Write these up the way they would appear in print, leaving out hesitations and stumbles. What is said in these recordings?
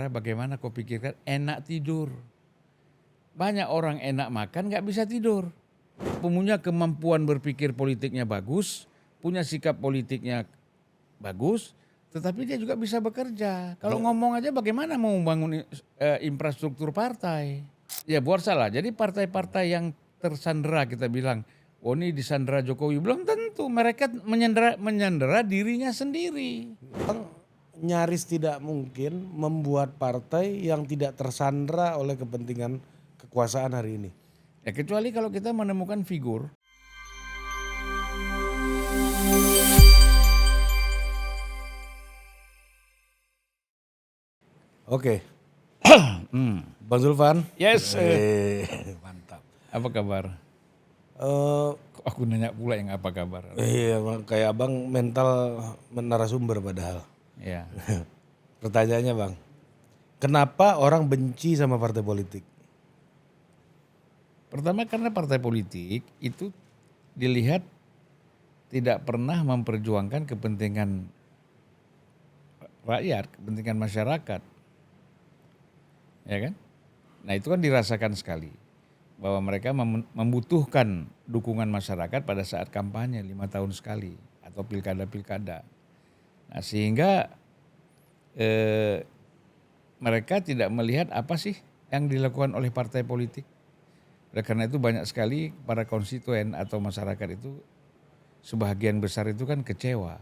cara bagaimana kau pikirkan enak tidur. Banyak orang enak makan nggak bisa tidur. Punya kemampuan berpikir politiknya bagus, punya sikap politiknya bagus, tetapi dia juga bisa bekerja. Kalau ngomong aja bagaimana mau membangun infrastruktur partai? Ya buat salah. Jadi partai-partai yang tersandera kita bilang, oh ini disandera Jokowi. Belum tentu, mereka menyandera dirinya sendiri. Bang, nyaris tidak mungkin membuat partai yang tidak tersandra oleh kepentingan kekuasaan hari ini. Ya kecuali kalau kita menemukan figur. Oke. Bang Zulfan. Yes. Mantap. Apa kabar? Kok aku nanya pula yang apa kabar? Iya, kayak abang mental narasumber padahal. Ya. Pertanyaannya bang, kenapa orang benci sama partai politik? Pertama karena partai politik itu dilihat tidak pernah memperjuangkan kepentingan rakyat, kepentingan masyarakat. Ya kan? Nah itu kan dirasakan sekali. Bahwa mereka membutuhkan dukungan masyarakat pada saat kampanye 5 tahun sekali. Atau pilkada-pilkada. Nah sehingga mereka tidak melihat apa sih yang dilakukan oleh partai politik. Oleh karena itu banyak sekali para konstituen atau masyarakat itu sebagian besar itu kan kecewa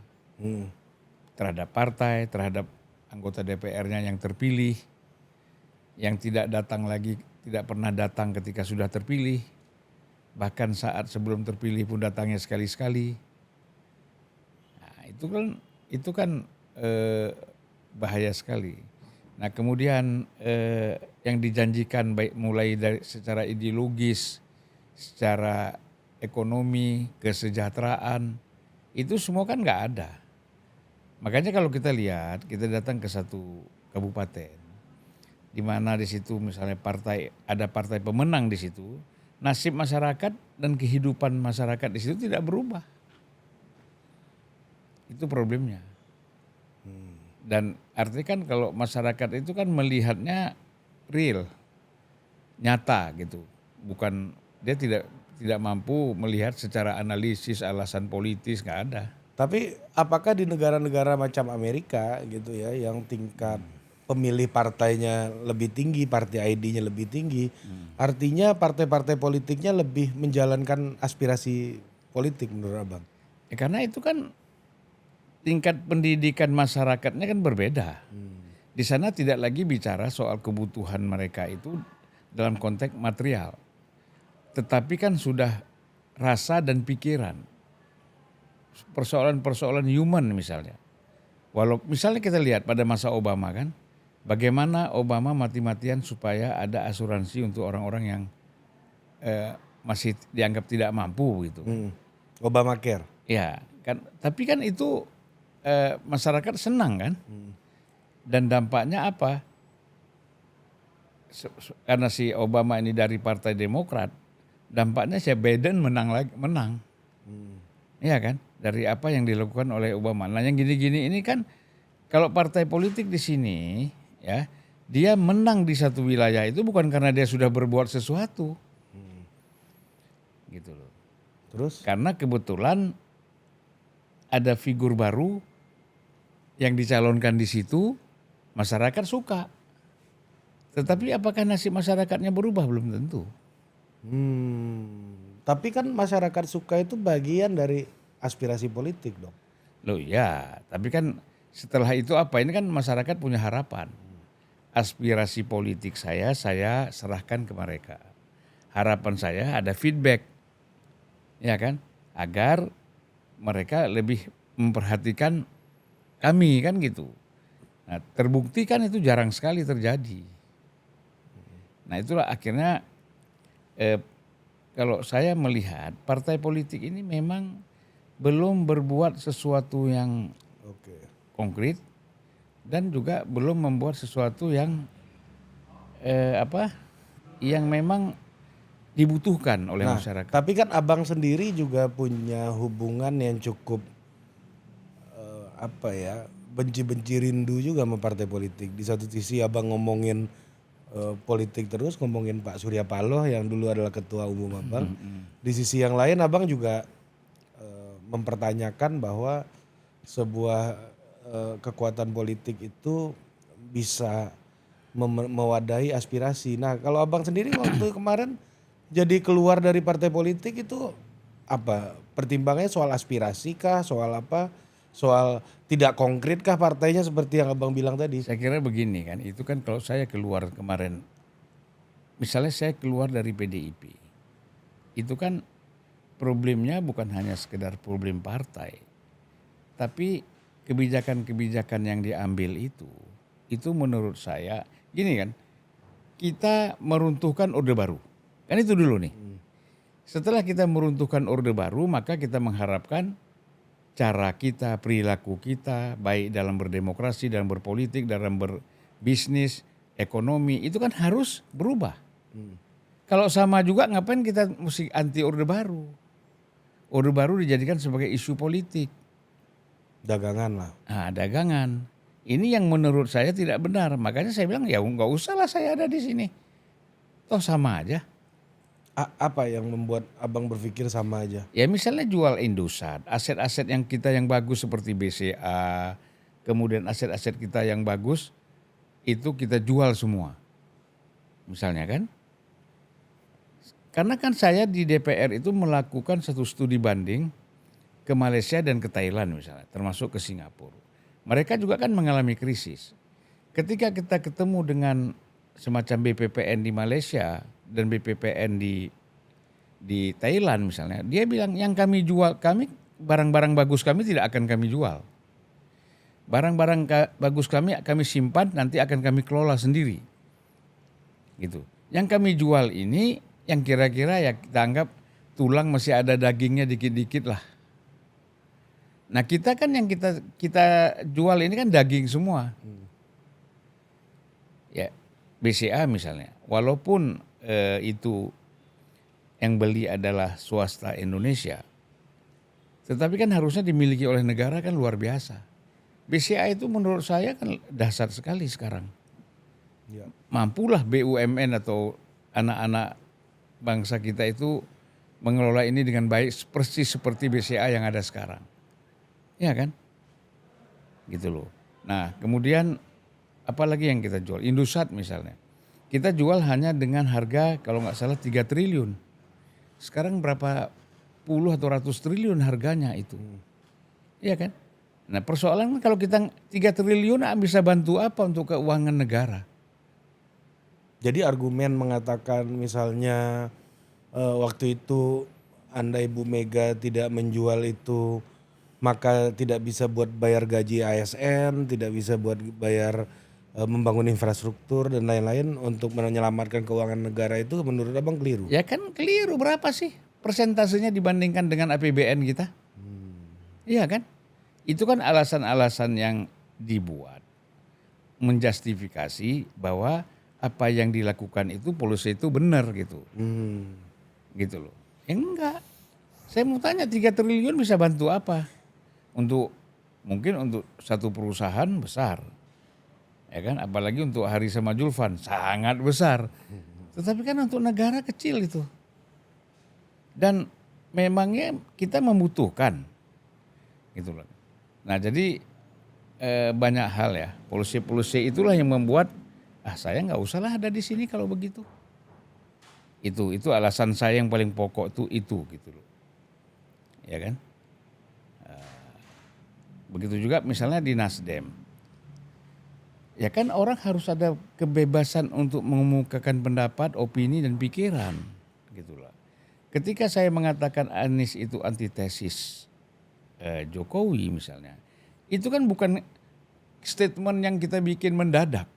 terhadap partai, terhadap anggota DPR-nya yang terpilih, yang tidak datang lagi, tidak pernah datang ketika sudah terpilih, bahkan saat sebelum terpilih pun datangnya sekali-sekali. Nah, itu kan bahaya sekali. Nah kemudian yang dijanjikan baik mulai dari secara ideologis, secara ekonomi, kesejahteraan, itu semua kan nggak ada. Makanya kalau kita lihat, kita datang ke satu kabupaten, di mana di situ misalnya ada partai pemenang di situ, nasib masyarakat dan kehidupan masyarakat di situ tidak berubah. Itu problemnya. Dan artinya kan kalau masyarakat itu kan melihatnya real, nyata gitu. Bukan, dia tidak mampu melihat secara analisis alasan politis, nggak ada. Tapi apakah di negara-negara macam Amerika gitu ya, yang tingkat pemilih partainya lebih tinggi, partai ID-nya lebih tinggi, artinya partai-partai politiknya lebih menjalankan aspirasi politik menurut abang? Ya karena itu kan tingkat pendidikan masyarakatnya kan berbeda. Di sana tidak lagi bicara soal kebutuhan mereka itu dalam konteks material. Tetapi kan sudah rasa dan pikiran. Persoalan-persoalan human misalnya. Walau misalnya kita lihat pada masa Obama kan, bagaimana Obama mati-matian supaya ada asuransi untuk orang-orang yang masih dianggap tidak mampu gitu. Obamacare. Ya, kan tapi kan itu masyarakat senang kan, dan dampaknya apa? Karena si Obama ini dari Partai Demokrat, dampaknya si Biden menang, ya kan? Dari apa yang dilakukan oleh Obama. Nah yang gini-gini ini kan, kalau partai politik di sini, ya dia menang di satu wilayah itu bukan karena dia sudah berbuat sesuatu, gitu loh. Terus? Karena kebetulan ada figur baru yang dicalonkan di situ, masyarakat suka. Tetapi apakah nasib masyarakatnya berubah? Belum tentu. Tapi kan masyarakat suka itu bagian dari aspirasi politik dong. Loh ya, tapi kan setelah itu apa? Ini kan masyarakat punya harapan. Aspirasi politik saya serahkan ke mereka. Harapan saya ada feedback, ya kan? Agar mereka lebih memperhatikan kami kan gitu. Nah, terbukti kan itu jarang sekali terjadi. Nah itulah akhirnya kalau saya melihat partai politik ini memang belum berbuat sesuatu yang konkret dan juga belum membuat sesuatu yang yang memang dibutuhkan oleh masyarakat. Tapi kan abang sendiri juga punya hubungan yang cukup benci-benci rindu juga sama partai politik. Di satu sisi abang ngomongin politik terus, ngomongin Pak Surya Paloh yang dulu adalah ketua umum abang. Di sisi yang lain abang juga mempertanyakan bahwa sebuah kekuatan politik itu bisa mewadahi aspirasi. Nah kalau abang sendiri waktu kemarin jadi keluar dari partai politik itu apa? Pertimbangannya soal aspirasi kah? Soal apa? Soal tidak konkret kah partainya seperti yang abang bilang tadi? Saya kira begini kan, itu kan kalau saya keluar kemarin, misalnya saya keluar dari PDIP, itu kan problemnya bukan hanya sekedar problem partai, tapi kebijakan-kebijakan yang diambil itu menurut saya, gini kan, kita meruntuhkan Orde Baru, kan itu dulu nih. Setelah kita meruntuhkan Orde Baru, maka kita mengharapkan cara kita, perilaku kita, baik dalam berdemokrasi, dalam berpolitik, dalam berbisnis, ekonomi, itu kan harus berubah. Kalau sama juga ngapain kita mesti anti Orde Baru? Orde Baru dijadikan sebagai isu politik. Dagangan lah. Nah, dagangan. Ini yang menurut saya tidak benar. Makanya saya bilang ya nggak usah lah saya ada di sini. Toh sama aja. Apa yang membuat abang berpikir sama aja? Ya misalnya jual Indosat, aset-aset yang kita yang bagus seperti BCA, kemudian aset-aset kita yang bagus itu kita jual semua. Misalnya kan. Karena kan saya di DPR itu melakukan satu studi banding ke Malaysia dan ke Thailand misalnya, termasuk ke Singapura. Mereka juga kan mengalami krisis. Ketika kita ketemu dengan semacam BPPN di Malaysia dan BPPN di Thailand misalnya, dia bilang yang kami jual, kami barang-barang bagus kami tidak akan kami jual. Barang-barang bagus kami simpan, nanti akan kami kelola sendiri. Gitu. Yang kami jual ini yang kira-kira ya kita anggap tulang masih ada dagingnya dikit-dikit lah. Nah kita kan yang kita jual ini kan daging semua. Ya BCA misalnya, walaupun itu yang beli adalah swasta Indonesia, tetapi kan harusnya dimiliki oleh negara kan luar biasa. BCA itu menurut saya kan dahsyat sekali sekarang. Ya. Mampulah BUMN atau anak-anak bangsa kita itu mengelola ini dengan baik persis seperti BCA yang ada sekarang. Ya kan? Gitu loh. Nah kemudian apalagi yang kita jual? Indosat misalnya. Kita jual hanya dengan harga kalau nggak salah 3 triliun. Sekarang berapa puluh atau ratus triliun harganya itu. Iya kan? Nah persoalan kalau kita 3 triliun bisa bantu apa untuk keuangan negara? Jadi argumen mengatakan misalnya waktu itu andai Bu Mega tidak menjual itu maka tidak bisa buat bayar gaji ASN, tidak bisa buat bayar membangun infrastruktur dan lain-lain untuk menyelamatkan keuangan negara itu menurut abang keliru? Ya kan keliru, berapa sih persentasenya dibandingkan dengan APBN kita? Iya kan? Itu kan alasan-alasan yang dibuat menjustifikasi bahwa apa yang dilakukan itu polisi itu benar gitu. Gitu loh. Ya enggak. Saya mau tanya 3 triliun bisa bantu apa? Mungkin untuk satu perusahaan besar. Ya kan? Apalagi untuk Hari sama Julfan sangat besar. Tetapi kan untuk negara kecil itu. Dan memangnya kita membutuhkan. Gitu loh. Nah, jadi banyak hal ya. Polisi-polisi itulah yang membuat saya nggak usah lah ada di sini kalau begitu. Itu alasan saya yang paling pokok itu gitu loh. Ya kan? Begitu juga misalnya di Nasdem. Ya kan orang harus ada kebebasan untuk mengemukakan pendapat, opini dan pikiran gitu loh. Ketika saya mengatakan Anies itu antitesis Jokowi misalnya, itu kan bukan statement yang kita bikin mendadak.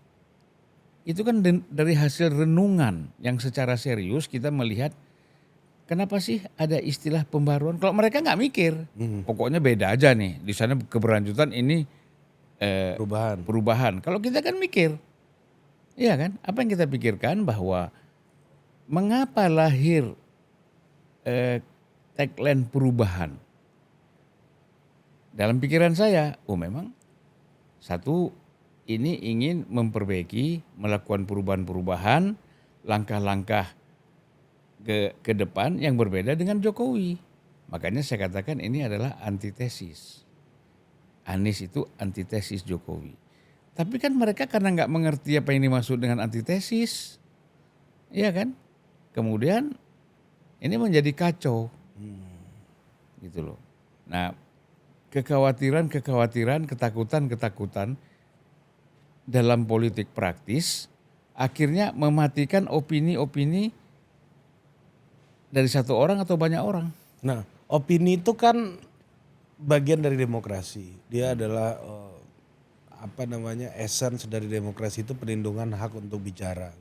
Itu kan dari hasil renungan yang secara serius kita melihat kenapa sih ada istilah pembaruan. Kalau mereka nggak mikir, pokoknya beda aja nih. Di sana keberlanjutan ini perubahan. Kalau kita kan mikir, iya kan? Apa yang kita pikirkan bahwa mengapa lahir tagline perubahan? Dalam pikiran saya, memang Satu, ini ingin memperbaiki, melakukan perubahan-perubahan, langkah-langkah ke depan yang berbeda dengan Jokowi. Makanya saya katakan ini adalah antitesis. Anies itu antitesis Jokowi. Tapi kan mereka karena nggak mengerti apa yang dimaksud dengan antitesis, iya kan? Kemudian ini menjadi kacau, gitu loh. Nah, kekhawatiran, ketakutan dalam politik praktis akhirnya mematikan opini-opini dari satu orang atau banyak orang. Nah, opini itu kan bagian dari demokrasi. Dia adalah essence dari demokrasi itu perlindungan hak untuk bicara.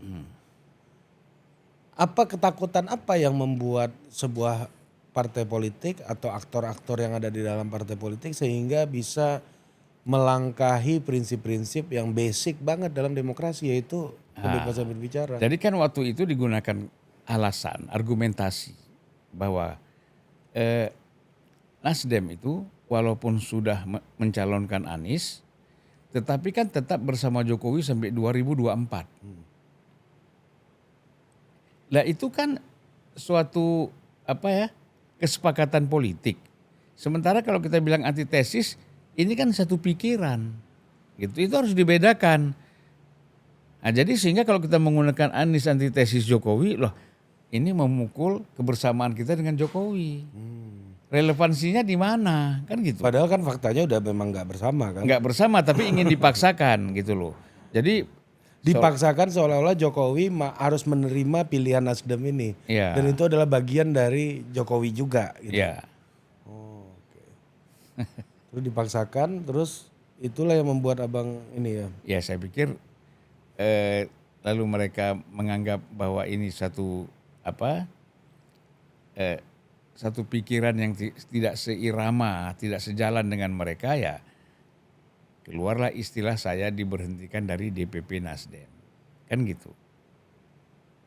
Apa ketakutan apa yang membuat sebuah partai politik atau aktor-aktor yang ada di dalam partai politik sehingga bisa melangkahi prinsip-prinsip yang basic banget dalam demokrasi, yaitu kebebasan berbicara. Jadi kan waktu itu digunakan alasan, argumentasi bahwa Nasdem itu walaupun sudah mencalonkan Anies, tetapi kan tetap bersama Jokowi sampai 2024. Nah itu kan suatu kesepakatan politik. Sementara kalau kita bilang antitesis, ini kan satu pikiran, gitu. Itu harus dibedakan. Nah, jadi sehingga kalau kita menggunakan Anies antitesis Jokowi, loh ini memukul kebersamaan kita dengan Jokowi. Relevansinya di mana, kan gitu. Padahal kan faktanya udah memang nggak bersama kan. Nggak bersama tapi ingin dipaksakan gitu loh. Jadi Dipaksakan seolah-olah Jokowi harus menerima pilihan Nasdem ini. ya, Dan itu adalah bagian dari Jokowi juga gitu. ya. Oh, oke. Terus dipaksakan, terus itulah yang membuat abang ini ya. Ya saya pikir lalu mereka menganggap bahwa ini satu satu pikiran yang tidak seirama, tidak sejalan dengan mereka, ya keluarlah istilah saya diberhentikan dari DPP Nasdem. Kan gitu.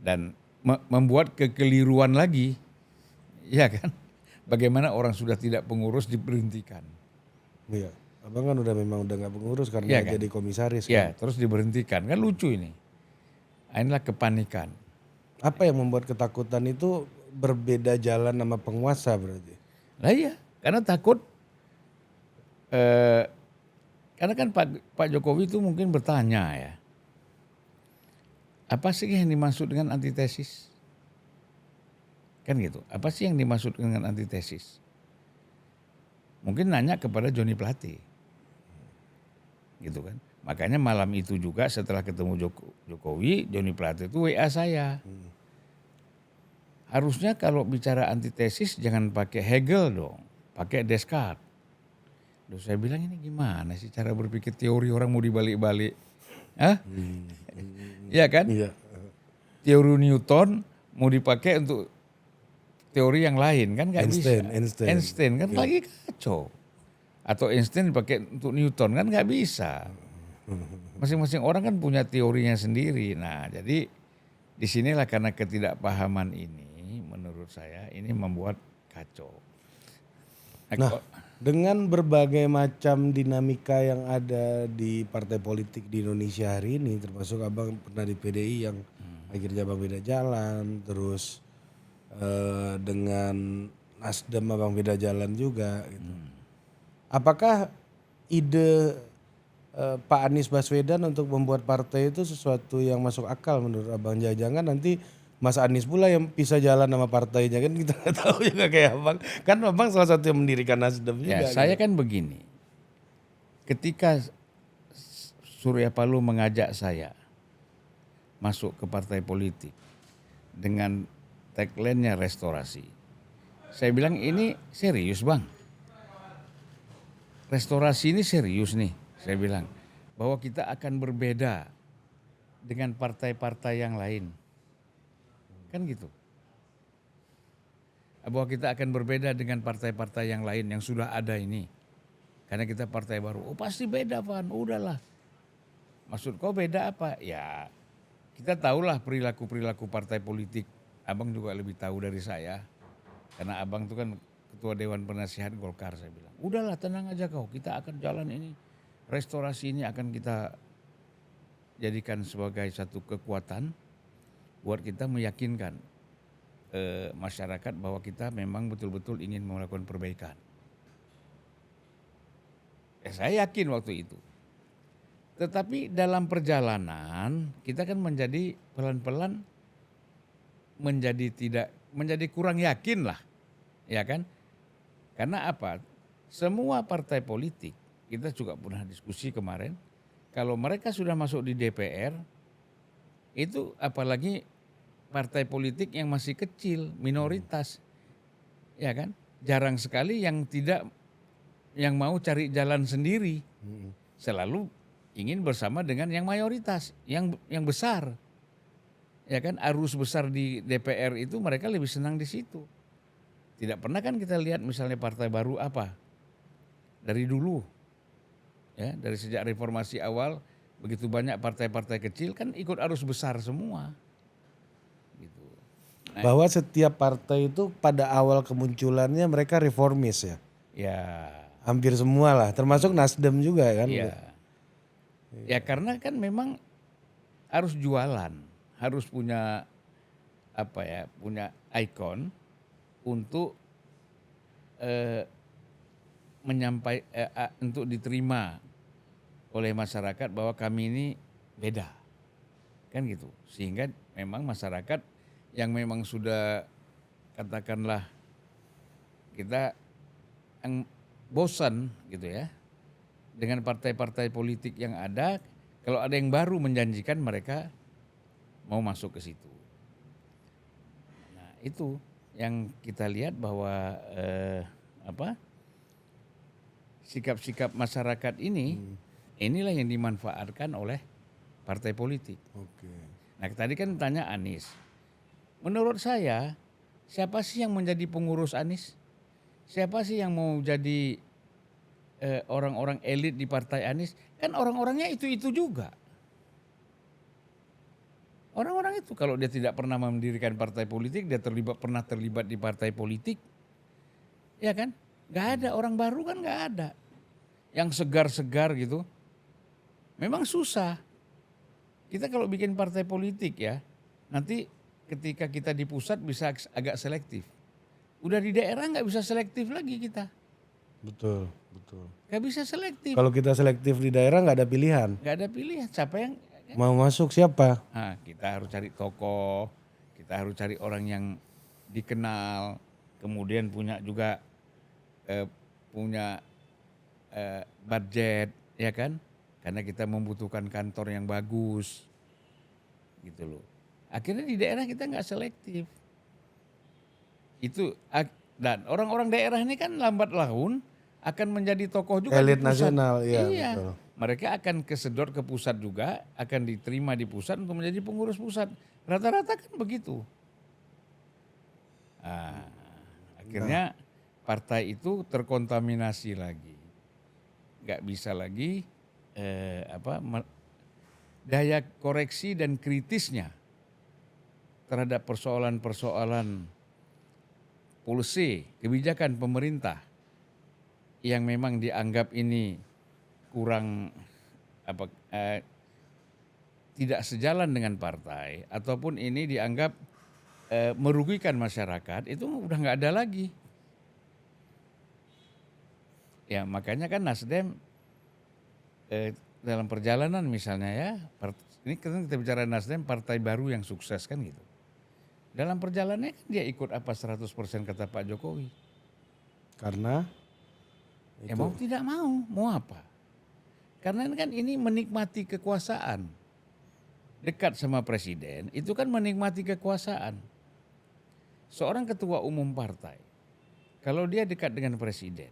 Dan membuat kekeliruan lagi. Ya kan? Bagaimana orang sudah tidak pengurus diberhentikan. Iya. Abang kan memang udah nggak pengurus karena Iya kan? jadi komisaris Ya, kan. terus diberhentikan. Kan lucu ini. Inilah kepanikan. Apa yang membuat ketakutan itu berbeda jalan sama penguasa berarti? Lah iya, karena takut karena kan Pak Jokowi itu mungkin bertanya ya, apa sih yang dimaksud dengan antitesis? Kan gitu, apa sih yang dimaksud dengan antitesis? Mungkin nanya kepada Joni Plate, gitu kan. Makanya malam itu juga setelah ketemu Jokowi, Joni Plate itu WA saya. Harusnya kalau bicara antitesis jangan pakai Hegel dong, pakai Descartes. Loh, saya bilang ini gimana sih cara berpikir teori orang mau dibalik-balik? Hah? Iya kan? Iya. Teori Newton mau dipakai untuk teori yang lain kan nggak bisa. Einstein kan lagi kacau. Atau Einstein dipakai untuk Newton kan nggak bisa. Masing-masing orang kan punya teorinya sendiri. Nah jadi disinilah karena ketidakpahaman ini menurut saya ini membuat kacau. Nah, dengan berbagai macam dinamika yang ada di partai politik di Indonesia hari ini, termasuk abang pernah di PDI yang akhirnya abang beda jalan, terus dengan Nasdem abang beda jalan juga gitu. Apakah ide Pak Anies Baswedan untuk membuat partai itu sesuatu yang masuk akal menurut abang? Jangan nanti Mas Anies pula yang pisah jalan sama partainya, kan kita nggak tahu juga kayak abang. Kan abang salah satu yang mendirikan Nasdem juga. Ya saya kan begini, ketika Surya Paloh mengajak saya masuk ke partai politik dengan tagline-nya restorasi, saya bilang ini serius bang, restorasi ini serius nih, saya bilang bahwa kita akan berbeda dengan partai-partai yang lain. Kan gitu. Bahwa kita akan berbeda dengan partai-partai yang lain yang sudah ada ini. Karena kita partai baru. Oh pasti beda Van, udahlah. Maksud kau beda apa? Ya kita tahulah perilaku-perilaku partai politik. Abang juga lebih tahu dari saya. Karena abang itu kan ketua Dewan Penasihat Golkar, saya bilang. Udahlah tenang aja kau, kita akan jalan ini restorasi ini akan kita jadikan sebagai satu kekuatan buat kita meyakinkan masyarakat bahwa kita memang betul-betul ingin melakukan perbaikan. Saya yakin waktu itu. Tetapi dalam perjalanan kita kan menjadi pelan-pelan menjadi kurang yakin lah, ya kan? Karena apa? Semua partai politik, kita juga pernah diskusi kemarin, kalau mereka sudah masuk di DPR, itu apalagi partai politik yang masih kecil, minoritas, ya kan? Jarang sekali yang mau cari jalan sendiri, selalu ingin bersama dengan yang mayoritas, yang besar, ya kan? Arus besar di DPR itu mereka lebih senang di situ. Tidak pernah kan kita lihat misalnya partai baru apa dari dulu, ya dari sejak reformasi awal begitu banyak partai-partai kecil kan ikut arus besar semua. Gitu. Nah, Bahwa setiap partai itu pada awal kemunculannya mereka reformis ya. ya, Hampir semua lah, termasuk Nasdem juga kan. ya, ya karena kan memang harus jualan, harus punya punya ikon untuk untuk diterima oleh masyarakat bahwa kami ini beda, kan gitu. Sehingga memang masyarakat yang memang sudah katakanlah kita yang bosan gitu ya dengan partai-partai politik yang ada, kalau ada yang baru menjanjikan mereka mau masuk ke situ. Nah itu yang kita lihat bahwa sikap-sikap masyarakat inilah yang dimanfaatkan oleh partai politik. Oke. Nah tadi kan tanya Anies, menurut saya siapa sih yang menjadi pengurus Anies? Siapa sih yang mau jadi orang-orang elit di partai Anies? Kan orang-orangnya itu juga. Orang-orang itu kalau dia tidak pernah mendirikan partai politik, dia pernah terlibat di partai politik, ya kan? Gak ada orang baru kan gak ada. Yang segar-segar gitu, memang susah. Kita kalau bikin partai politik ya, nanti ketika kita di pusat bisa agak selektif. Udah di daerah nggak bisa selektif lagi kita. Betul. Nggak bisa selektif. Kalau kita selektif di daerah nggak ada pilihan. Nggak ada pilihan. Siapa yang Mau masuk siapa? Nah, kita harus cari tokoh, kita harus cari orang yang dikenal, kemudian punya juga budget, ya kan? Karena kita membutuhkan kantor yang bagus, gitu loh. Akhirnya di daerah kita nggak selektif. Dan orang-orang daerah ini kan lambat laun akan menjadi tokoh juga Elit di pusat. nasional, iya, Iya. betul. Mereka akan kesedot ke pusat juga, akan diterima di pusat untuk menjadi pengurus pusat. Rata-rata kan begitu. Nah, akhirnya partai itu terkontaminasi lagi. Nggak bisa lagi daya koreksi dan kritisnya terhadap persoalan-persoalan policy, kebijakan pemerintah yang memang dianggap ini kurang tidak sejalan dengan partai ataupun ini dianggap merugikan masyarakat, itu udah nggak ada lagi. Ya makanya kan Nasdem dalam perjalanan misalnya ya, ini kita bicara Nasdem partai baru yang sukses kan gitu. Dalam perjalanannya kan dia ikut apa 100% kata Pak Jokowi. Karena Ya mau tidak mau apa? Karena kan ini menikmati kekuasaan. Dekat sama presiden, itu kan menikmati kekuasaan. Seorang ketua umum partai, kalau dia dekat dengan presiden,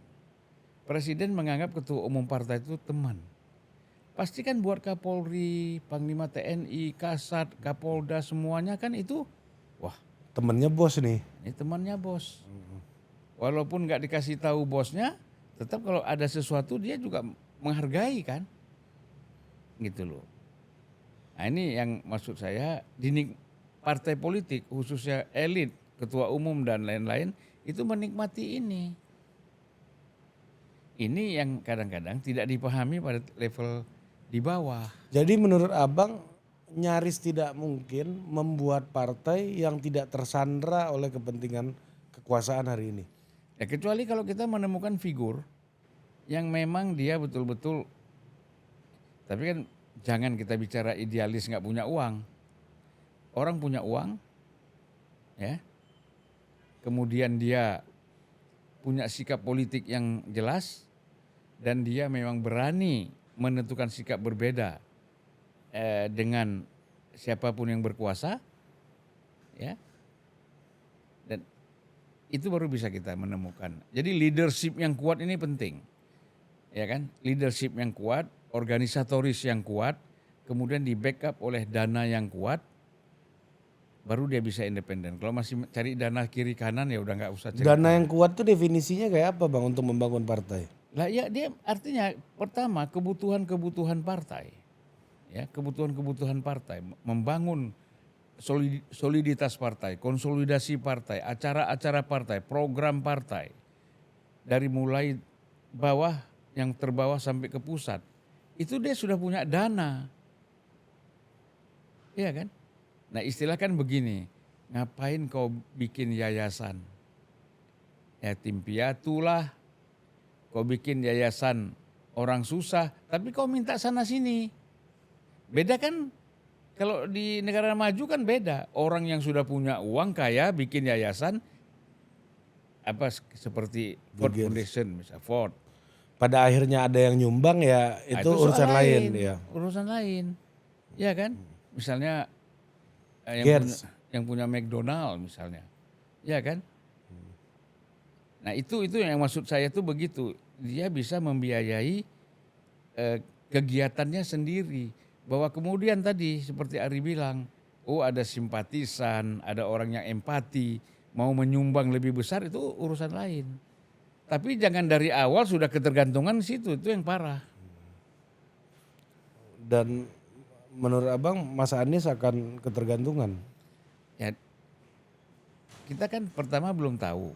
presiden menganggap ketua umum partai itu teman. Pasti kan buat Kapolri, Panglima TNI, Kasat, Kapolda semuanya kan itu, wah temennya bos nih. ini temannya bos. Walaupun nggak dikasih tahu bosnya, tetap kalau ada sesuatu dia juga menghargai kan, gitu loh. Nah ini yang maksud saya, partai politik khususnya elit, ketua umum dan lain-lain itu menikmati ini. ini yang kadang-kadang tidak dipahami pada level di bawah. Jadi menurut Abang nyaris tidak mungkin membuat partai yang tidak tersandra oleh kepentingan kekuasaan hari ini. Ya kecuali kalau kita menemukan figur yang memang dia betul-betul, tapi kan jangan kita bicara idealis nggak punya uang. Orang punya uang, ya, kemudian dia punya sikap politik yang jelas dan dia memang berani menentukan sikap berbeda dengan siapapun yang berkuasa, ya, dan itu baru bisa kita menemukan. Jadi leadership yang kuat ini penting, ya kan? Leadership yang kuat, organisatoris yang kuat, kemudian di backup oleh dana yang kuat, baru dia bisa independen. Kalau masih cari dana kiri kanan ya udah nggak usah cerita. Dana yang kuat tuh definisinya kayak apa Bang untuk membangun partai? Lah ya dia artinya pertama kebutuhan partai. Ya, kebutuhan partai, membangun soliditas partai, konsolidasi partai, acara-acara partai, program partai. Dari mulai bawah yang terbawah sampai ke pusat. Itu dia sudah punya dana. Iya kan? Nah istilah kan begini, ngapain kau bikin yayasan? Yatim piatu lah, kau bikin yayasan orang susah, tapi kau minta sana sini. Beda kan kalau di negara maju kan beda. Orang yang sudah punya uang kaya bikin yayasan apa seperti Ford Foundation misalnya Ford. Pada akhirnya ada yang nyumbang ya Nah, itu soal urusan lain ya. Urusan lain. Ya kan? Misalnya Gates. yang punya McDonald misalnya. Ya kan? Nah, itu yang maksud saya tuh begitu. Dia bisa membiayai kegiatannya sendiri. Bahwa kemudian tadi seperti Ari bilang, oh ada simpatisan, ada orang yang empati, mau menyumbang lebih besar itu urusan lain. Tapi jangan dari awal sudah ketergantungan situ, itu yang parah. Dan menurut Abang Mas Anies akan ketergantungan? Ya, kita kan pertama belum tahu.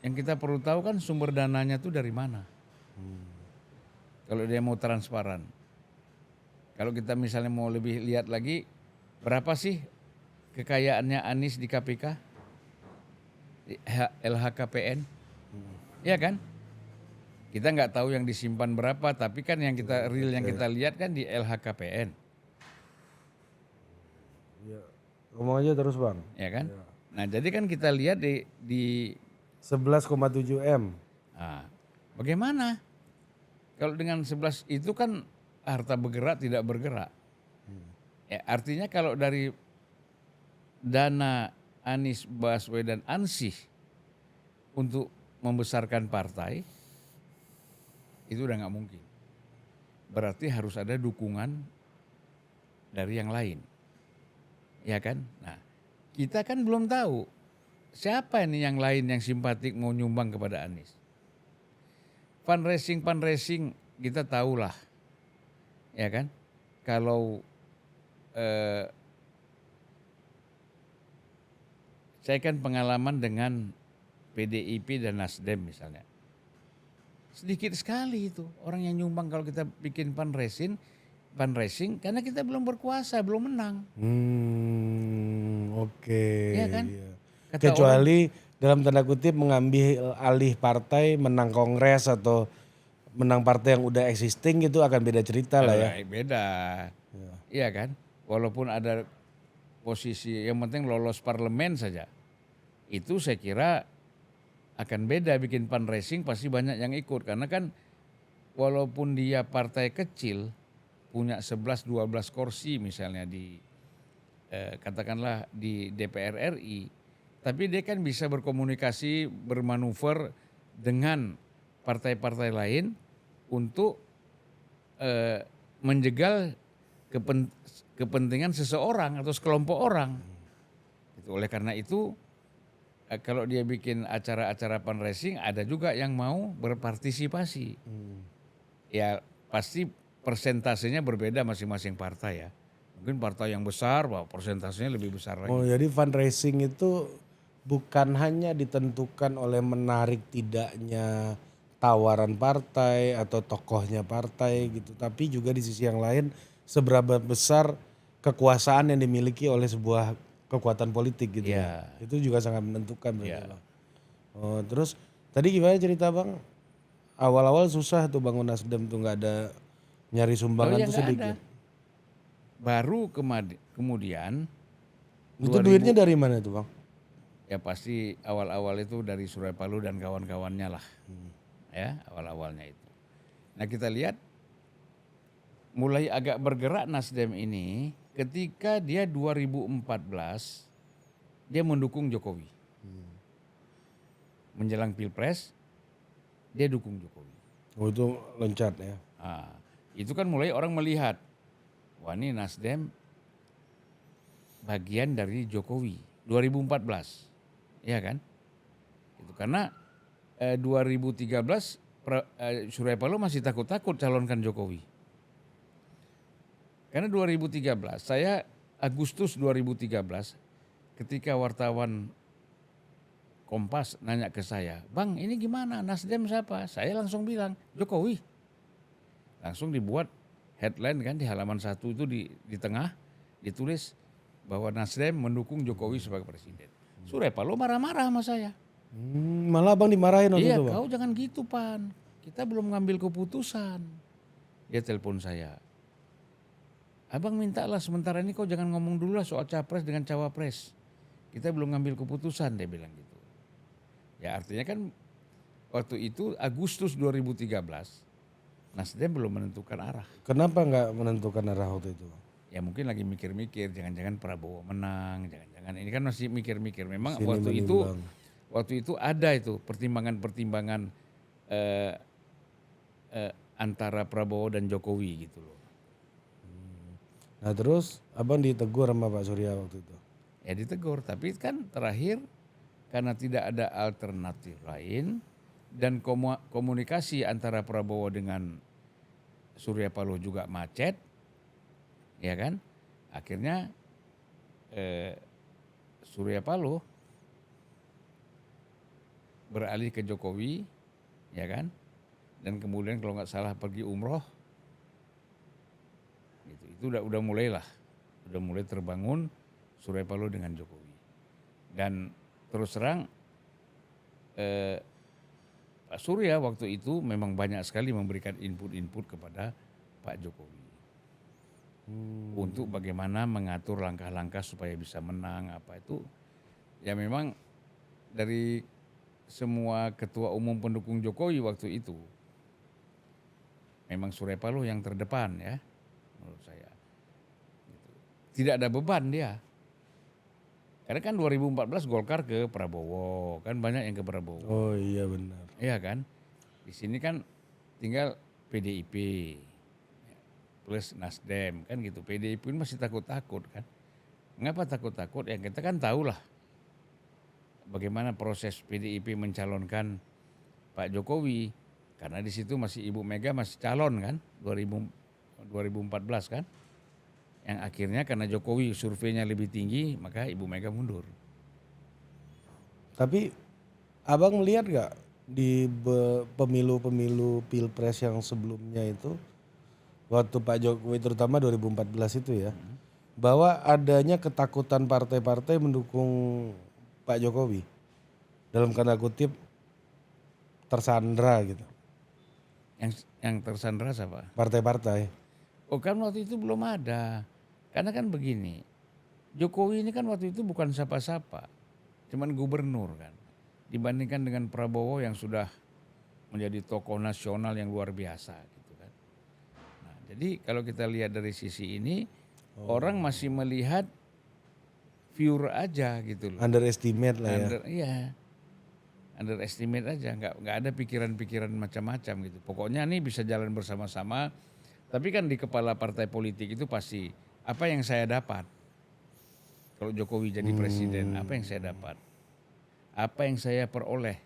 Yang kita perlu tahu kan sumber dananya tuh dari mana. Kalau dia mau transparan. Kalau kita misalnya mau lebih lihat lagi, berapa sih kekayaannya Anies di KPK? Di LHKPN? Ya kan? Kita nggak tahu yang disimpan berapa, tapi kan yang kita real yang kita lihat kan di LHKPN. Ya. Ngomong aja terus Bang. Ya kan? Nah jadi kan kita lihat di 11,7 M. nah, bagaimana? Kalau dengan 11 itu kan harta bergerak tidak bergerak. Ya, artinya kalau dari dana Anies Baswedan ansih untuk membesarkan partai, itu udah nggak mungkin. Berarti harus ada dukungan dari yang lain. Ya kan? Nah, kita kan belum tahu siapa ini yang lain yang simpatik mau nyumbang kepada Anies. Fundraising kita tahulah. Ya kan? Kalau saya kan pengalaman dengan PDIP dan Nasdem misalnya. Sedikit sekali itu orang yang nyumbang kalau kita bikin fundraising karena kita belum berkuasa, belum menang. Oke. Iya kan? Iya. Kata Kecuali dalam tanda kutip mengambil alih partai, menang kongres atau menang partai yang udah existing gitu akan beda cerita lah ya. Beda. Iya kan? Walaupun ada posisi yang penting lolos parlemen saja. Itu saya kira akan beda bikin fundraising pasti banyak yang ikut. Karena kan walaupun dia partai kecil punya 11-12 kursi misalnya di katakanlah di DPR RI. Tapi dia kan bisa berkomunikasi, bermanuver dengan partai-partai lain untuk menjegal kepentingan seseorang atau sekelompok orang. Oleh karena itu kalau dia bikin acara-acara fundraising ada juga yang mau berpartisipasi. Ya pasti persentasenya berbeda masing-masing partai ya. Mungkin partai yang besar persentasenya lebih besar lagi. Oh jadi fundraising itu bukan hanya ditentukan oleh menarik tidaknya tawaran partai atau tokohnya partai gitu. Tapi juga di sisi yang lain seberapa besar kekuasaan yang dimiliki oleh sebuah kekuatan politik gitu ya. Ya, Itu juga sangat menentukan berarti ya. Bang. Oh, terus tadi gimana cerita Bang? Awal-awal susah tuh bangun Nasdem tuh nggak ada nyari Oh sumbangan ya tuh nggak ada. sedikit. Baru kemudian Itu 2000 duitnya dari mana tuh Bang? ya pasti awal-awal itu dari Surya Paloh dan kawan-kawannya lah. Ya, awal-awalnya itu. Nah, kita lihat mulai agak bergerak Nasdem ini ketika dia 2014 dia mendukung Jokowi. Menjelang Pilpres dia dukung Jokowi. Oh itu loncat ya. Ah, itu kan mulai orang melihat, wah ini Nasdem bagian dari Jokowi 2014, ya kan? Itu karena 2013 Surya Paloh masih takut-takut calonkan Jokowi. Karena 2013 saya Agustus 2013 ketika wartawan Kompas nanya ke saya, "Bang, ini gimana? Nasdem siapa?" Saya langsung bilang, "Jokowi." Langsung dibuat headline kan di halaman 1 itu di tengah ditulis bahwa Nasdem mendukung Jokowi sebagai presiden. Surya Paloh marah-marah sama saya. Malah Bang dimarahin waktu Iya, itu Bang. kau jangan gitu, Pan. Kita belum ngambil keputusan. Dia telepon saya. Abang mintalah sementara ini kau jangan ngomong dulu lah soal capres dengan cawapres. Kita belum ngambil keputusan, dia bilang gitu. Ya artinya kan waktu itu Agustus 2013 Nasdem belum menentukan arah. Kenapa nggak menentukan arah waktu itu Bang? Ya mungkin lagi mikir-mikir, jangan-jangan Prabowo menang, jangan-jangan ini kan masih mikir-mikir. Memang Sini menimbang. waktu itu ada itu pertimbangan-pertimbangan eh, antara Prabowo dan Jokowi gitu loh. Nah terus abang ditegur sama Pak Surya waktu itu. Ya ditegur, tapi kan terakhir karena tidak ada alternatif lain dan komunikasi antara Prabowo dengan Surya Paloh juga macet, ya kan? Akhirnya Surya Paloh beralih ke Jokowi, ya kan? Dan kemudian kalau nggak salah pergi umroh, gitu. Itu udah mulailah, udah mulai terbangun Surya Paloh dengan Jokowi. Dan terus terang Pak Surya waktu itu memang banyak sekali memberikan input-input kepada Pak Jokowi untuk bagaimana mengatur langkah-langkah supaya bisa menang apa itu. Ya memang dari semua ketua umum pendukung Jokowi waktu itu memang Surya Paloh yang terdepan ya menurut saya. Gitu. Tidak ada beban dia. Karena kan 2014 Golkar ke Prabowo, kan banyak yang ke Prabowo. Oh iya benar. Iya kan? Di sini kan tinggal PDIP plus Nasdem kan gitu. PDIP pun masih takut-takut kan. Mengapa takut-takut? Ya kita kan tahu lah bagaimana proses PDIP mencalonkan Pak Jokowi. Karena di situ masih Ibu Mega masih calon kan 2014 kan. Yang akhirnya karena Jokowi surveinya lebih tinggi maka Ibu Mega mundur. Tapi abang melihat nggak di pemilu-pemilu pilpres yang sebelumnya itu waktu Pak Jokowi terutama 2014 itu ya bahwa adanya ketakutan partai-partai mendukung Pak Jokowi dalam tanda kutip tersandra gitu Yang tersandra siapa? partai-partai. Oh kan waktu itu belum ada. Karena kan begini, Jokowi ini kan waktu itu bukan siapa-siapa, cuman gubernur kan. Dibandingkan dengan Prabowo yang sudah menjadi tokoh nasional yang luar biasa gitu kan. Nah, jadi kalau kita lihat dari sisi ini, orang masih melihat viewer aja gitu loh. Underestimate lah ya. Iya, underestimate aja, nggak ada pikiran-pikiran macam-macam gitu. Pokoknya nih bisa jalan bersama-sama. Tapi kan di kepala partai politik itu pasti apa yang saya dapat. Kalau Jokowi jadi presiden, apa yang saya dapat? Apa yang saya peroleh?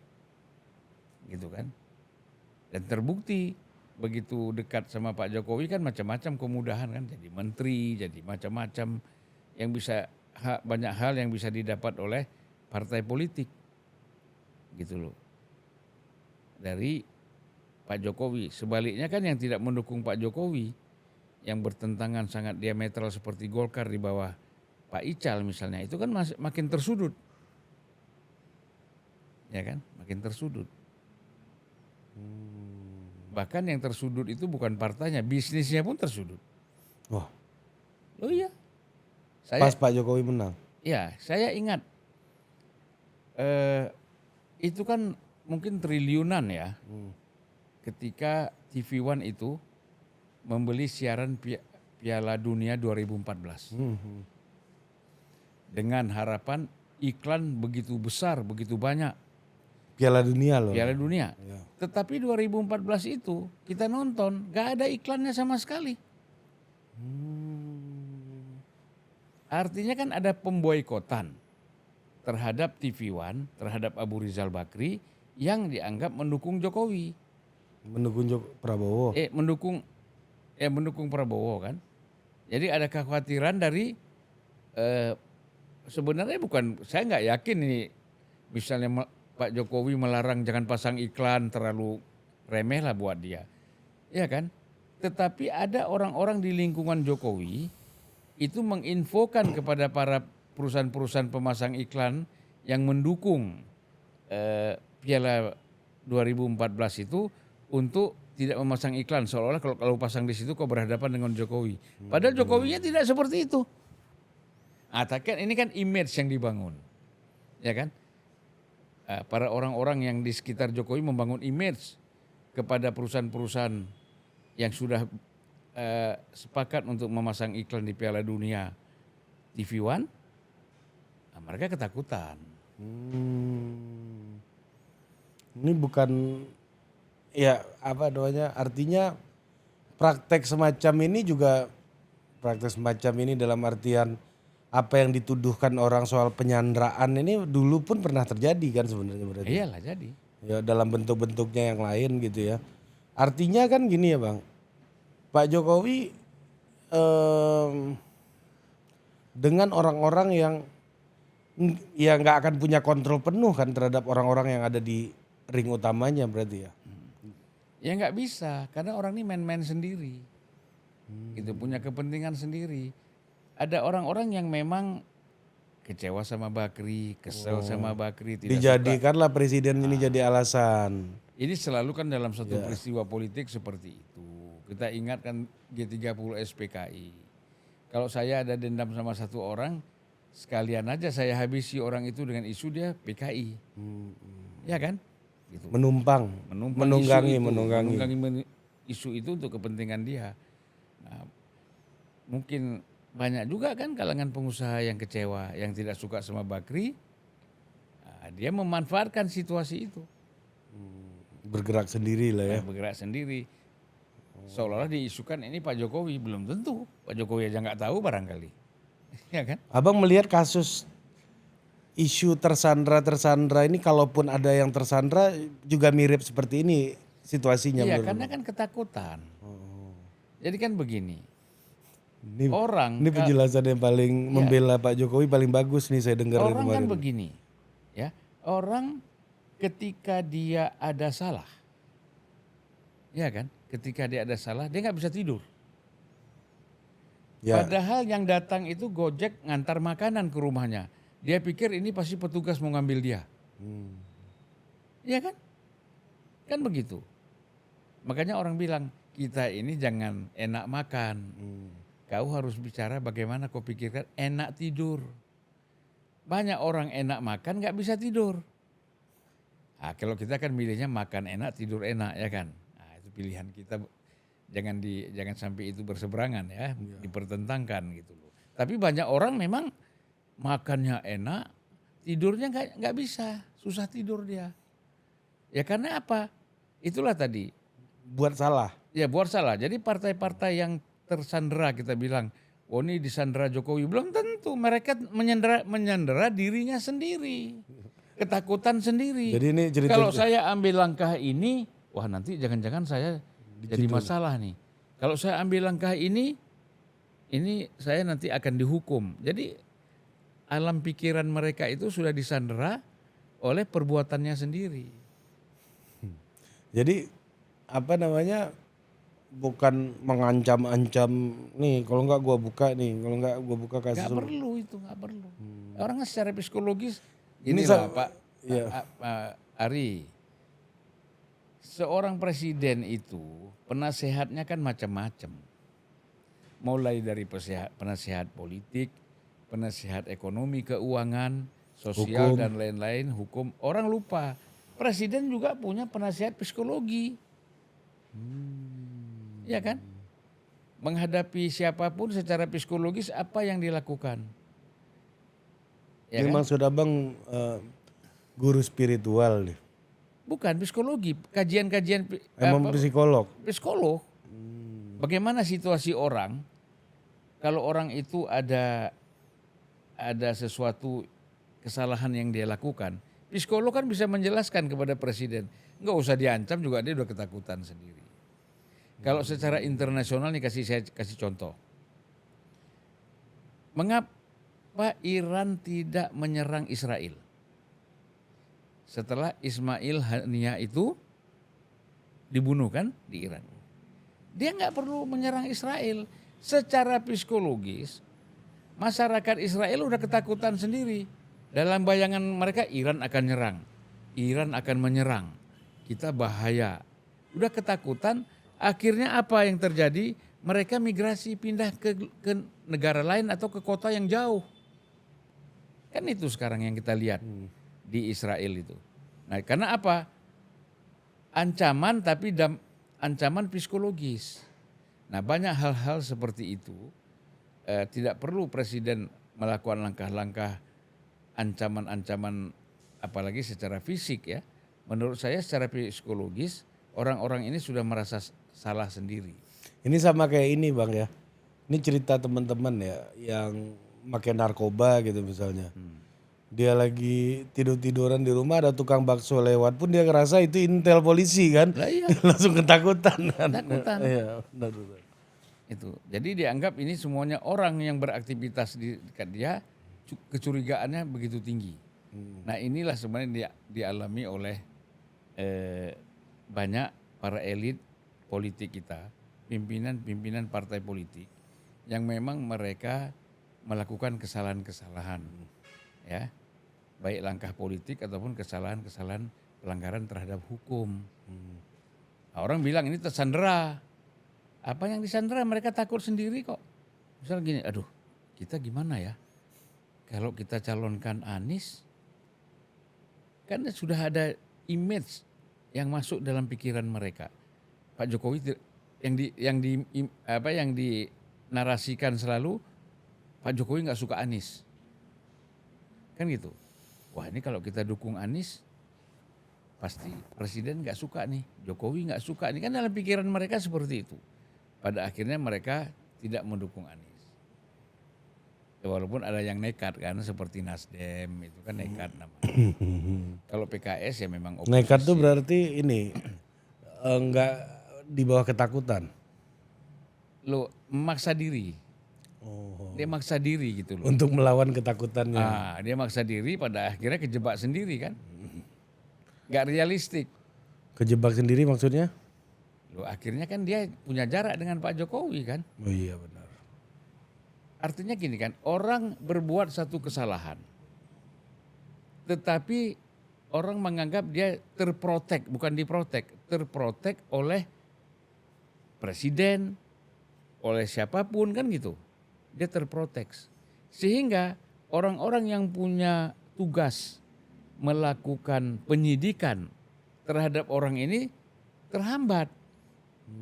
Gitu kan. Dan terbukti begitu dekat sama Pak Jokowi kan macam-macam kemudahan kan. Jadi menteri, jadi macam-macam yang bisa banyak hal yang bisa didapat oleh partai politik. Gitu loh. Dari Pak Jokowi. Sebaliknya kan yang tidak mendukung Pak Jokowi, yang bertentangan sangat diametral seperti Golkar di bawah Pak Ical misalnya, itu kan makin tersudut. Ya kan, makin tersudut. Bahkan yang tersudut itu bukan partainya, bisnisnya pun tersudut. Wah, Oh iya. pas Pak Jokowi menang. Saya ingat itu kan mungkin triliunan ya. Ketika TV One itu membeli siaran Piala Dunia 2014. Dengan harapan iklan begitu besar, begitu banyak. Piala Dunia loh. Piala Dunia. Ya. Tetapi 2014 itu kita nonton, gak ada iklannya sama sekali. Artinya kan ada pemboikotan terhadap TV One, terhadap Abu Rizal Bakri yang dianggap mendukung Jokowi. Mendukung Prabowo. Mendukung Prabowo kan. Jadi ada kekhawatiran dari sebenarnya bukan, saya nggak yakin ini misalnya Pak Jokowi melarang jangan pasang iklan terlalu remeh lah buat dia. Ya kan? Tetapi ada orang-orang di lingkungan Jokowi itu menginfokan kepada para perusahaan-perusahaan pemasang iklan yang mendukung Piala 2014 itu untuk tidak memasang iklan, seolah-olah kalau pasang di situ kok berhadapan dengan Jokowi. Padahal Jokowinya tidak seperti itu. Ini kan image yang dibangun, ya kan? Para orang-orang yang di sekitar Jokowi membangun image kepada perusahaan-perusahaan yang sudah sepakat untuk memasang iklan di Piala Dunia TV One. Mereka ketakutan. Ini bukan artinya praktek semacam ini dalam artian apa yang dituduhkan orang soal penyanderaan ini dulu pun pernah terjadi kan sebenarnya berarti. Iyalah jadi. Ya dalam bentuk-bentuknya yang lain gitu ya. Artinya kan gini ya Bang, Pak Jokowi dengan orang-orang yang nggak akan punya kontrol penuh kan terhadap orang-orang yang ada di ring utamanya berarti ya. Ya nggak bisa, karena orang ini main-main sendiri. Gitu, punya kepentingan sendiri. Ada orang-orang yang memang kecewa sama Bakri, kesel sama Bakri, tidak dijadikanlah presiden ini jadi alasan. Ini selalu kan dalam satu peristiwa politik seperti itu. Kita ingatkan G30 SPKI. Kalau saya ada dendam sama satu orang, sekalian aja saya habisi orang itu dengan isu dia PKI. Ya kan? Gitu. Menunggangi isu itu untuk kepentingan dia. Nah, mungkin banyak juga kan kalangan pengusaha yang kecewa, yang tidak suka sama Bakri. Nah, dia memanfaatkan situasi itu. Bergerak sendiri lah ya. Bergerak sendiri. Seolah-olah diisukan ini Pak Jokowi, belum tentu. Pak Jokowi aja nggak tahu barangkali. Ya kan? Abang melihat kasus isu tersandra ini, kalaupun ada yang tersandra juga mirip seperti ini situasinya. Iya, karena kan ketakutan. Jadi kan begini. Ini penjelasan yang paling membela Pak Jokowi paling bagus nih saya dengar dari kemarin. Orang kan begini, ya. Orang ketika dia ada salah, ya kan? Ketika dia ada salah, dia nggak bisa tidur. Ya. Padahal yang datang itu Gojek ngantar makanan ke rumahnya. Dia pikir ini pasti petugas mau ngambil dia. Iya kan? Kan begitu. Makanya orang bilang, kita ini jangan enak makan. Kau harus bicara bagaimana kau pikirkan enak tidur. Banyak orang enak makan gak bisa tidur. Nah, kalau kita kan milihnya makan enak, tidur enak ya kan. Nah, itu pilihan kita. Jangan sampai itu berseberangan ya, dipertentangkan gitu loh. Tapi banyak orang memang makannya enak, tidurnya nggak bisa, susah tidur dia. Ya karena apa? Itulah tadi. Buat salah. Ya buat salah. Jadi partai-partai yang tersandera kita bilang, oh ini disandera Jokowi, belum tentu. Mereka menyandera dirinya sendiri, ketakutan sendiri. Jadi ini kalau saya ambil langkah ini, wah nanti jangan-jangan saya jadi masalah nih. Kalau saya ambil langkah ini saya nanti akan dihukum. Jadi alam pikiran mereka itu sudah disandera oleh perbuatannya sendiri. Jadi apa namanya, bukan mengancam-ancam nih kalau nggak gua buka nih, kalau nggak gua buka kasus. Nggak perlu itu, nggak perlu. Orang kan secara psikologis, Ini inilah Pak ya. Ari, seorang presiden itu penasehatnya kan macam-macam. Mulai dari penasehat politik, penasehat ekonomi, keuangan, sosial Hukum. dan lain-lain, hukum. Orang lupa, presiden juga punya penasehat psikologi. Ya kan? Menghadapi siapapun secara psikologis apa yang dilakukan. Ya Ini kan? maksud abang guru spiritual nih, Bukan psikologi, kajian-kajian emang psikolog. psikolog. Bagaimana situasi orang kalau orang itu ada sesuatu kesalahan yang dia lakukan, psikolog kan bisa menjelaskan kepada presiden. Nggak usah diancam juga dia udah ketakutan sendiri. Kalau secara internasional nih saya kasih contoh. Mengapa Iran tidak menyerang Israel? Setelah Ismail Haniyah itu dibunuh kan di Iran. Dia nggak perlu menyerang Israel. Secara psikologis, masyarakat Israel udah ketakutan sendiri. Dalam bayangan mereka Iran akan nyerang. Iran akan menyerang. Kita bahaya. Udah ketakutan, akhirnya apa yang terjadi? Mereka migrasi pindah ke negara lain atau ke kota yang jauh. Kan itu sekarang yang kita lihat di Israel itu. Nah, karena apa? Ancaman tapi ancaman psikologis. Nah, banyak hal-hal seperti itu tidak perlu presiden melakukan langkah-langkah ancaman-ancaman apalagi secara fisik ya. Menurut saya secara psikologis orang-orang ini sudah merasa salah sendiri. Ini sama kayak ini bang ya, ini cerita teman-teman ya yang pakai narkoba gitu misalnya. Dia lagi tidur-tiduran di rumah, ada tukang bakso lewat pun dia ngerasa itu intel polisi kan. Lah iya, Langsung ketakutan kan. ketakutan. Iya, benar. Itu. Jadi dianggap ini semuanya orang yang beraktivitas di dekat dia kecurigaannya begitu tinggi. Nah, inilah sebenarnya dialami oleh banyak para elit politik kita, pimpinan-pimpinan partai politik yang memang mereka melakukan kesalahan-kesalahan ya. Baik langkah politik ataupun kesalahan-kesalahan pelanggaran terhadap hukum. Nah, orang bilang ini tersandera. Apa yang disandera mereka takut sendiri kok. Misal gini, aduh kita gimana ya kalau kita calonkan Anies, kan sudah ada image yang masuk dalam pikiran mereka. Pak Jokowi yang dinarasikan selalu Pak Jokowi nggak suka Anies, kan gitu. Wah ini kalau kita dukung Anies, pasti presiden nggak suka nih, Jokowi nggak suka nih, kan dalam pikiran mereka seperti itu. Pada akhirnya mereka tidak mendukung Anies. Ya, walaupun ada yang nekat kan, seperti Nasdem itu kan nekat namanya. Kalau PKS ya memang oposisi. Nekat tuh berarti ini enggak di bawah ketakutan. Lo memaksa diri. Dia maksa diri gitu loh. Untuk melawan ketakutannya. Dia maksa diri pada akhirnya kejebak sendiri kan. Gak realistik. Kejebak sendiri maksudnya? Loh, akhirnya kan dia punya jarak dengan Pak Jokowi kan. Oh iya benar. Artinya gini kan, orang berbuat satu kesalahan. Tetapi orang menganggap dia terprotek, bukan diprotek. Terprotek oleh presiden, oleh siapapun kan gitu. Dia terprotek. Sehingga orang-orang yang punya tugas melakukan penyidikan terhadap orang ini terhambat.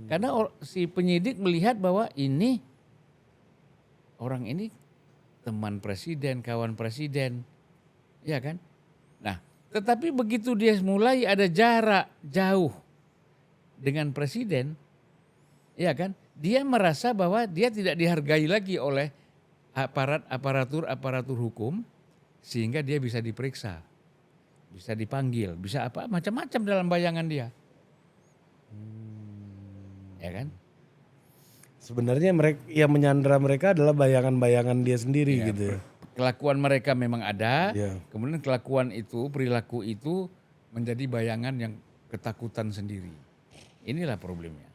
Karena si penyidik melihat bahwa ini orang ini teman presiden, kawan presiden, ya kan? Nah, tetapi begitu dia mulai ada jarak jauh dengan presiden, ya kan? Dia merasa bahwa dia tidak dihargai lagi oleh aparatur hukum, sehingga dia bisa diperiksa, bisa dipanggil, bisa apa macam-macam dalam bayangan dia. Ya kan? Sebenarnya mereka yang menyandera mereka adalah bayangan-bayangan dia sendiri gitu ya. Kelakuan mereka memang ada, Ya. kemudian kelakuan itu, perilaku itu menjadi bayangan yang ketakutan sendiri. Inilah problemnya.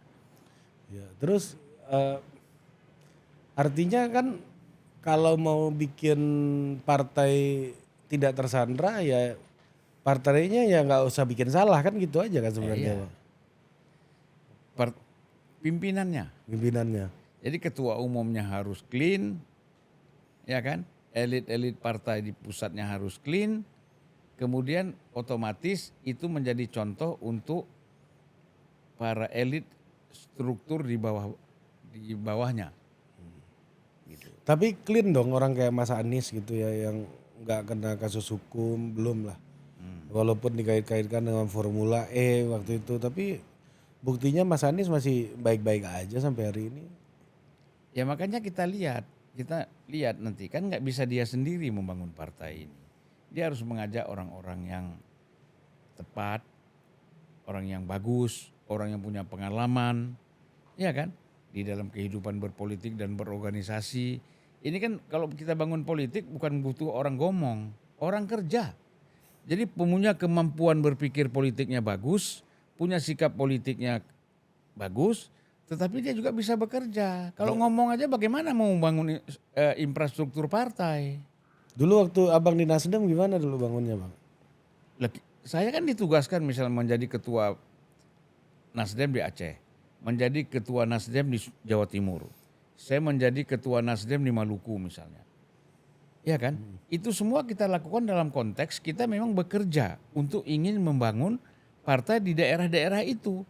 Ya, terus artinya kan kalau mau bikin partai tidak tersandra ya partainya ya nggak usah bikin salah kan gitu aja kan sebenarnya Iya. Bang, Pimpinannya. pimpinannya. Jadi ketua umumnya harus clean, ya kan? Elit-elit partai di pusatnya harus clean. Kemudian otomatis itu menjadi contoh untuk para elit struktur di bawahnya. Gitu. Tapi clean dong orang kayak Mas Anies gitu ya yang nggak kena kasus hukum belum lah. Walaupun dikait-kaitkan dengan Formula E waktu itu, tapi buktinya Mas Anies masih baik-baik aja sampai hari ini. Ya makanya kita lihat nanti kan nggak bisa dia sendiri membangun partai ini. Dia harus mengajak orang-orang yang tepat, orang yang bagus, orang yang punya pengalaman, ya kan? Di dalam kehidupan berpolitik dan berorganisasi. Ini kan kalau kita bangun politik bukan butuh orang gomong, orang kerja. Jadi punya kemampuan berpikir politiknya bagus, punya sikap politiknya bagus, tetapi dia juga bisa bekerja. Kalau ngomong aja bagaimana mau membangun infrastruktur partai? Dulu waktu abang di Nasdem gimana dulu bangunnya bang? Saya kan ditugaskan misalnya menjadi ketua Nasdem di Aceh, menjadi ketua Nasdem di Jawa Timur, saya menjadi ketua Nasdem di Maluku misalnya. Ya kan? Itu semua kita lakukan dalam konteks kita memang bekerja untuk ingin membangun partai di daerah-daerah itu.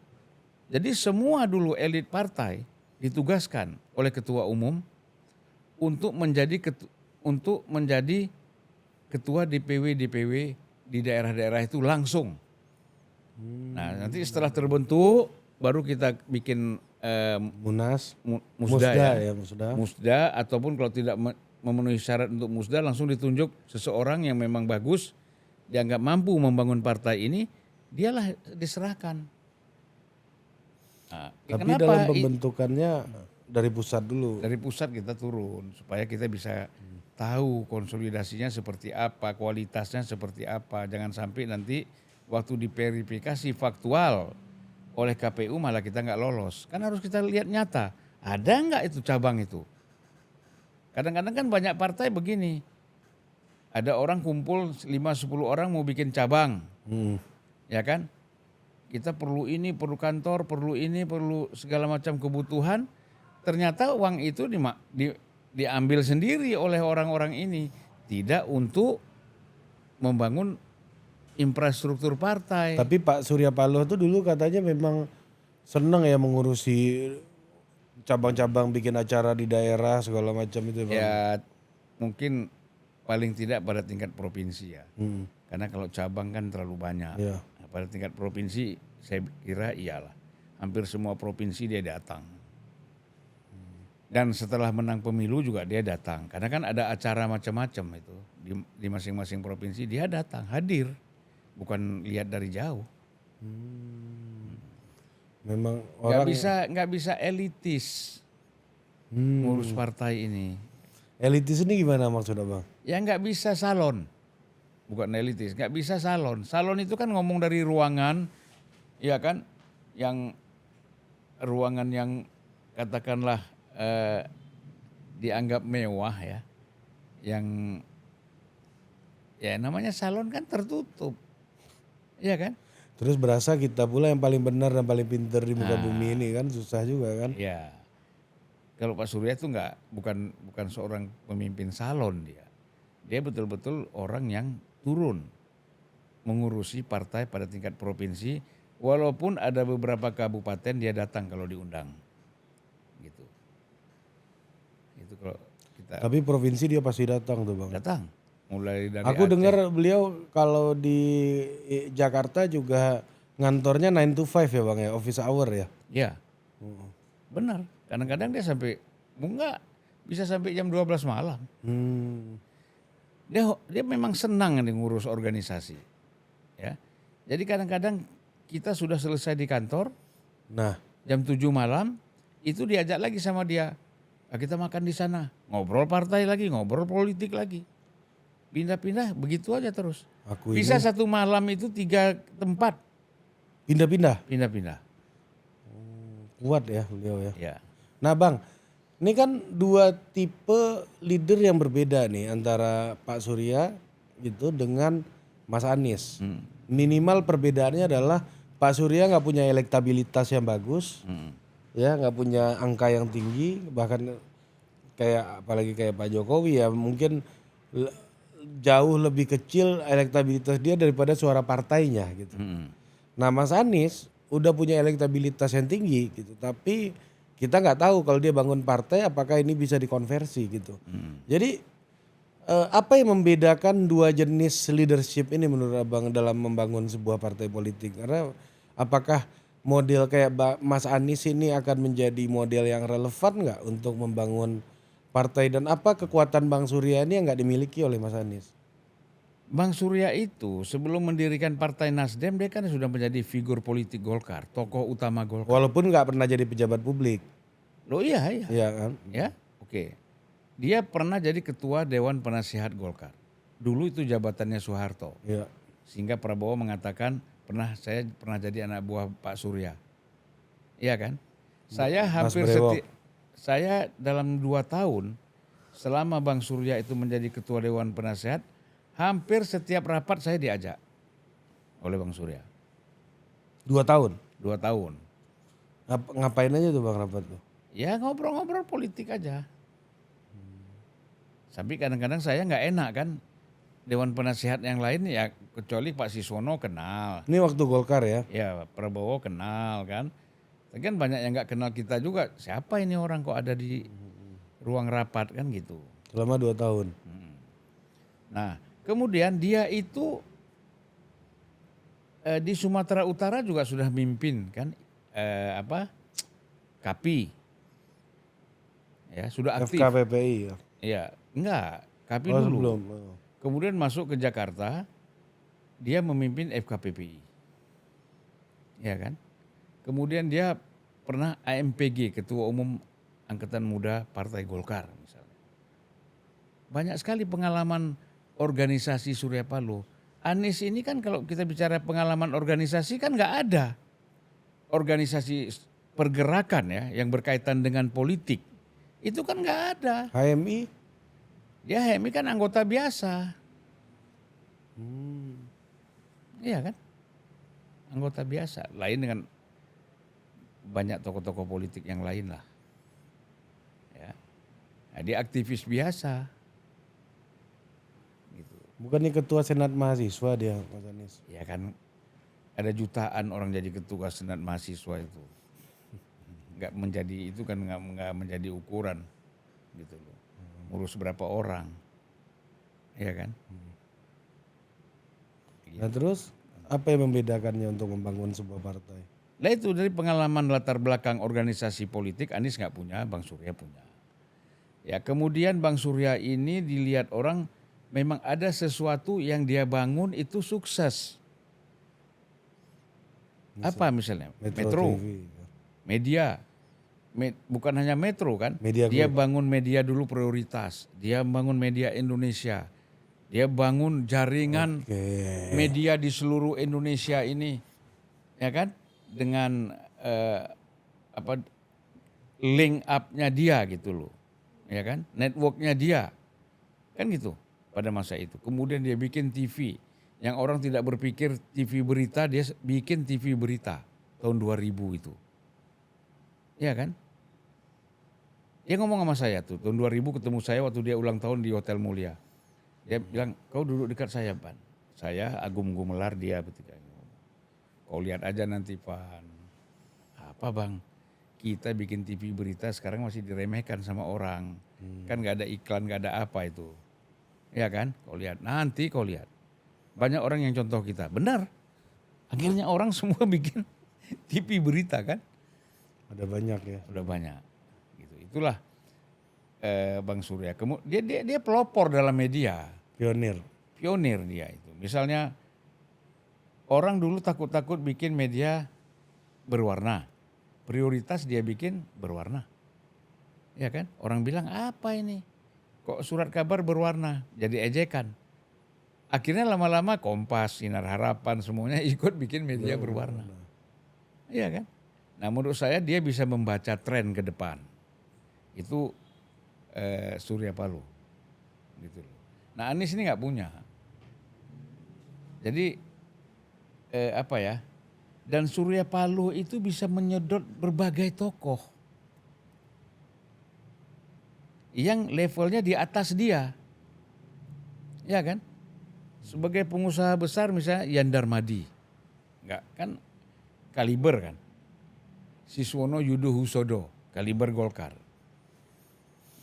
Jadi semua dulu elit partai ditugaskan oleh ketua umum untuk menjadi ketua DPW di daerah-daerah itu langsung. Nah, nanti setelah terbentuk baru kita bikin musda ya. Musda ataupun kalau tidak memenuhi syarat untuk musda langsung ditunjuk seseorang yang memang bagus, dianggap mampu membangun partai ini, dialah diserahkan. Nah, tapi dalam pembentukannya dari pusat dulu. Dari pusat kita turun supaya kita bisa tahu konsolidasinya seperti apa, kualitasnya seperti apa. Jangan sampai nanti waktu diverifikasi faktual oleh KPU malah kita nggak lolos. Kan harus kita lihat nyata. Ada nggak itu cabang itu? Kadang-kadang kan banyak partai begini. Ada orang kumpul 5-10 orang mau bikin cabang. Ya kan? Kita perlu ini, perlu kantor, perlu ini, perlu segala macam kebutuhan. Ternyata uang itu diambil sendiri oleh orang-orang ini. Tidak untuk membangun infrastruktur partai. Tapi Pak Surya Paloh tuh dulu katanya memang senang ya mengurusi cabang-cabang bikin acara di daerah segala macam itu Bang. Ya mungkin paling tidak pada tingkat provinsi ya. Karena kalau cabang kan terlalu banyak. Ya. Nah, pada tingkat provinsi saya kira iyalah. Hampir semua provinsi dia datang. Dan setelah menang pemilu juga dia datang. Karena kan ada acara macam-macam itu. Di masing-masing provinsi dia datang, hadir. Bukan lihat dari jauh. Memang orang nggak bisa elitis ngurus partai ini. elitis ini gimana maksudnya Bang? Ya nggak bisa salon, bukan elitis, nggak bisa salon. Salon itu kan ngomong dari ruangan, ya kan, yang ruangan yang katakanlah dianggap mewah ya, yang ya namanya salon kan tertutup, ya kan? Terus berasa kita pula yang paling benar dan paling pintar di muka bumi ini kan susah juga kan? Ya, kalau Pak Surya itu bukan seorang pemimpin salon dia. Dia betul-betul orang yang turun mengurusi partai pada tingkat provinsi, walaupun ada beberapa kabupaten dia datang kalau diundang, gitu. Itu kalau kita. Tapi provinsi dia pasti datang tuh Bang. Datang, mulai dari. Aku dengar beliau kalau di Jakarta juga ngantornya 9 to 5 ya Bang ya, office hour ya? Ya, benar. Kadang-kadang dia bisa sampai jam 12 malam. Dia memang senang nih ngurus organisasi. Ya. Jadi kadang-kadang kita sudah selesai di kantor, jam 7 malam, itu diajak lagi sama dia. Nah, kita makan di sana, ngobrol partai lagi, ngobrol politik lagi. Pindah-pindah begitu aja terus. Bisa satu malam itu 3 tempat. Pindah-pindah? Pindah-pindah. Kuat ya beliau ya. Ya. Nah Bang, ini kan dua tipe leader yang berbeda nih antara Pak Surya gitu dengan Mas Anies. Minimal perbedaannya adalah Pak Surya nggak punya elektabilitas yang bagus, ya nggak punya angka yang tinggi, bahkan kayak apalagi kayak Pak Jokowi ya mungkin le- jauh lebih kecil elektabilitas dia daripada suara partainya gitu. Nah Mas Anies udah punya elektabilitas yang tinggi gitu, tapi kita nggak tahu kalau dia bangun partai apakah ini bisa dikonversi gitu. Jadi apa yang membedakan dua jenis leadership ini menurut Abang dalam membangun sebuah partai politik? Karena apakah model kayak Mas Anies ini akan menjadi model yang relevan nggak untuk membangun partai dan apa kekuatan Bang Surya ini yang nggak dimiliki oleh Mas Anies? Bang Surya itu sebelum mendirikan Partai Nasdem dia kan sudah menjadi figur politik Golkar, tokoh utama Golkar. Walaupun nggak pernah jadi pejabat publik, Loh iya, iya. ya kan? Ya, oke. Dia pernah jadi ketua Dewan Penasihat Golkar. Dulu itu jabatannya Soeharto. Ya. Sehingga Prabowo mengatakan saya pernah jadi anak buah Pak Surya. Iya kan? Saya Mas hampir Brewok. saya dalam 2 tahun selama Bang Surya itu menjadi ketua Dewan Penasihat, hampir setiap rapat saya diajak oleh Bang Surya. 2 tahun. 2 tahun. Ngapain aja tuh Bang rapat tuh? Ya ngobrol-ngobrol politik aja. Tapi kadang-kadang saya nggak enak kan. Dewan Penasihat yang lain ya kecuali Pak Siswono kenal. Ini waktu Golkar ya? Ya Prabowo kenal kan. Tapi kan banyak yang nggak kenal kita juga. Siapa ini orang kok ada di ruang rapat kan gitu. Selama 2 tahun. Nah kemudian dia itu di Sumatera Utara juga sudah mimpin kan KAPI. Ya sudah aktif. FKPPI ya? Iya, enggak, KAPI Oh dulu. sebelum. Kemudian masuk ke Jakarta, dia memimpin FKPPI. Ya kan? Kemudian dia pernah AMPG, Ketua Umum Angkatan Muda Partai Golkar misalnya. Banyak sekali pengalaman organisasi Surya Paloh. Anies ini kan kalau kita bicara pengalaman organisasi kan nggak ada. Organisasi pergerakan ya yang berkaitan dengan politik. Itu kan nggak ada. HMI? Ya HMI kan anggota biasa. Iya kan? Anggota biasa. Lain dengan banyak tokoh-tokoh politik yang lain lah. Ya. Nah, dia aktivis biasa. Gitu. Bukannya ketua senat mahasiswa dia Mas Anies? Ya kan ada jutaan orang jadi ketua senat mahasiswa itu. Nggak menjadi itu kan nggak menjadi ukuran gitu loh. Ngurus berapa orang. Iya kan? Nah terus apa yang membedakannya untuk membangun sebuah partai? Nah itu dari pengalaman latar belakang organisasi politik Anies nggak punya, Bang Surya punya. Ya kemudian Bang Surya ini dilihat orang memang ada sesuatu yang dia bangun itu sukses. Apa misalnya? Metro, TV. media. Bukan hanya Metro kan? Media Dia Group. bangun media dulu prioritas. Dia bangun media Indonesia. Dia bangun jaringan Oke. media di seluruh Indonesia ini, ya kan? Dengan link up-nya dia gitu loh, ya kan? Networknya dia, kan gitu pada masa itu. Kemudian dia bikin TV, yang orang tidak berpikir TV berita, dia bikin TV berita tahun 2000 itu, ya kan? Dia ngomong sama saya tuh, tahun 2000 ketemu saya waktu dia ulang tahun di Hotel Mulia. Dia bilang, kau duduk dekat saya, Pan. Saya Agung Gumelar, dia ketika ngomong. Kau lihat aja nanti, Pan. Apa Bang? Kita bikin TV berita sekarang masih diremehkan sama orang. Kan gak ada iklan, gak ada apa itu. Ya kan? Kau lihat, nanti kau lihat. Banyak orang yang contoh kita. Benar. Akhirnya orang semua bikin TV berita kan. Ada banyak ya. Udah banyak. Gitu. Itulah Bang Surya. Dia pelopor dalam media. Pionir. Pionir dia itu. Misalnya orang dulu takut-takut bikin media berwarna. Prioritas dia bikin berwarna. Ya kan? Orang bilang apa ini? Kok surat kabar berwarna? Jadi ejekan. Akhirnya lama-lama Kompas, Sinar Harapan semuanya ikut bikin media berwarna. Iya kan? Nah menurut saya dia bisa membaca tren ke depan. Itu Surya Paloh. Gitu loh. Nah Anies ini nggak punya. Jadi apa ya? Dan Surya Paloh itu bisa menyedot berbagai tokoh yang levelnya di atas dia, ya kan? Sebagai pengusaha besar misalnya Yandar Madi, nggak kan kaliber kan? Siswono Yudo Husodo, kaliber Golkar,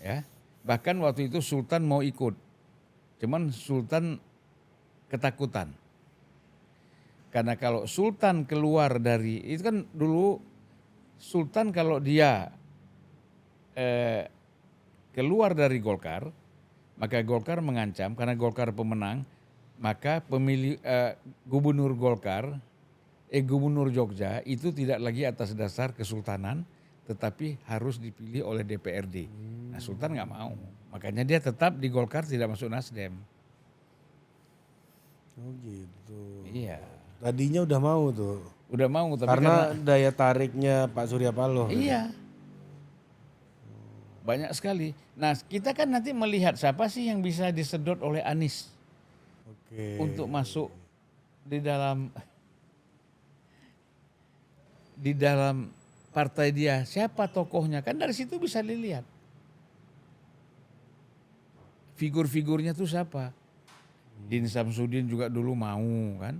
ya. Bahkan waktu itu Sultan mau ikut, cuman Sultan ketakutan. Karena kalau Sultan keluar dari, itu kan dulu Sultan kalau dia keluar dari Golkar, maka Golkar mengancam karena Golkar pemenang, maka pemilih gubernur Golkar, gubernur Jogja itu tidak lagi atas dasar kesultanan, tetapi harus dipilih oleh DPRD. Nah Sultan nggak mau, makanya dia tetap di Golkar tidak masuk Nasdem. Oh gitu. Iya. Tadinya udah mau tuh. Udah mau tapi Karena daya tariknya Pak Surya Paloh. Gitu. iya. Banyak sekali. Nah kita kan nanti melihat siapa sih yang bisa disedot oleh Anies Oke. untuk masuk di dalam partai dia. Siapa tokohnya? Kan dari situ bisa dilihat. Figur-figurnya tuh siapa? Din Samsudin juga dulu mau kan.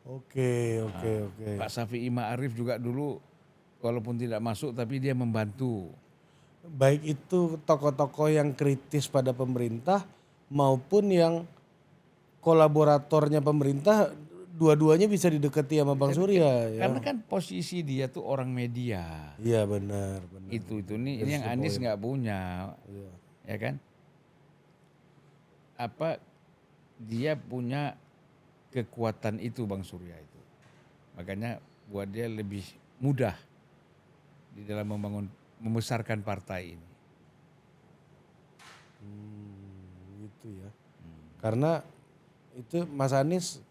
Oke. Pak Syafi'i Ma'arif juga dulu walaupun tidak masuk tapi dia membantu. Baik itu tokoh-tokoh yang kritis pada pemerintah maupun yang kolaboratornya pemerintah, dua-duanya bisa didekati sama Bang Surya ya. Karena kan posisi dia tuh orang media. Iya benar. Itu nih ini yang Anies nggak punya. Iya. Ya kan? Apa dia punya kekuatan itu Bang Surya itu. Makanya buat dia lebih mudah di dalam membesarkan partai ini. Gitu ya. Karena itu Mas Anies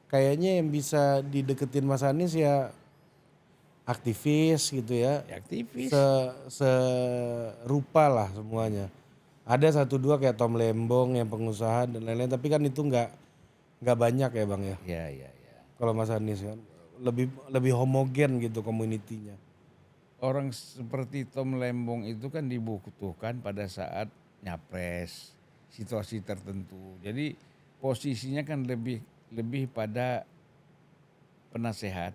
kayaknya yang bisa dideketin Mas Anies ya aktivis gitu ya. Ya, aktivis. Serupa lah semuanya. Ada satu dua kayak Tom Lembong yang pengusaha dan lain-lain, tapi kan itu nggak banyak ya Bang ya. Ya. Kalau Mas Anies kan lebih homogen gitu komunitinya. Orang seperti Tom Lembong itu kan dibutuhkan pada saat nyapres, situasi tertentu. Jadi posisinya kan lebih pada penasehat,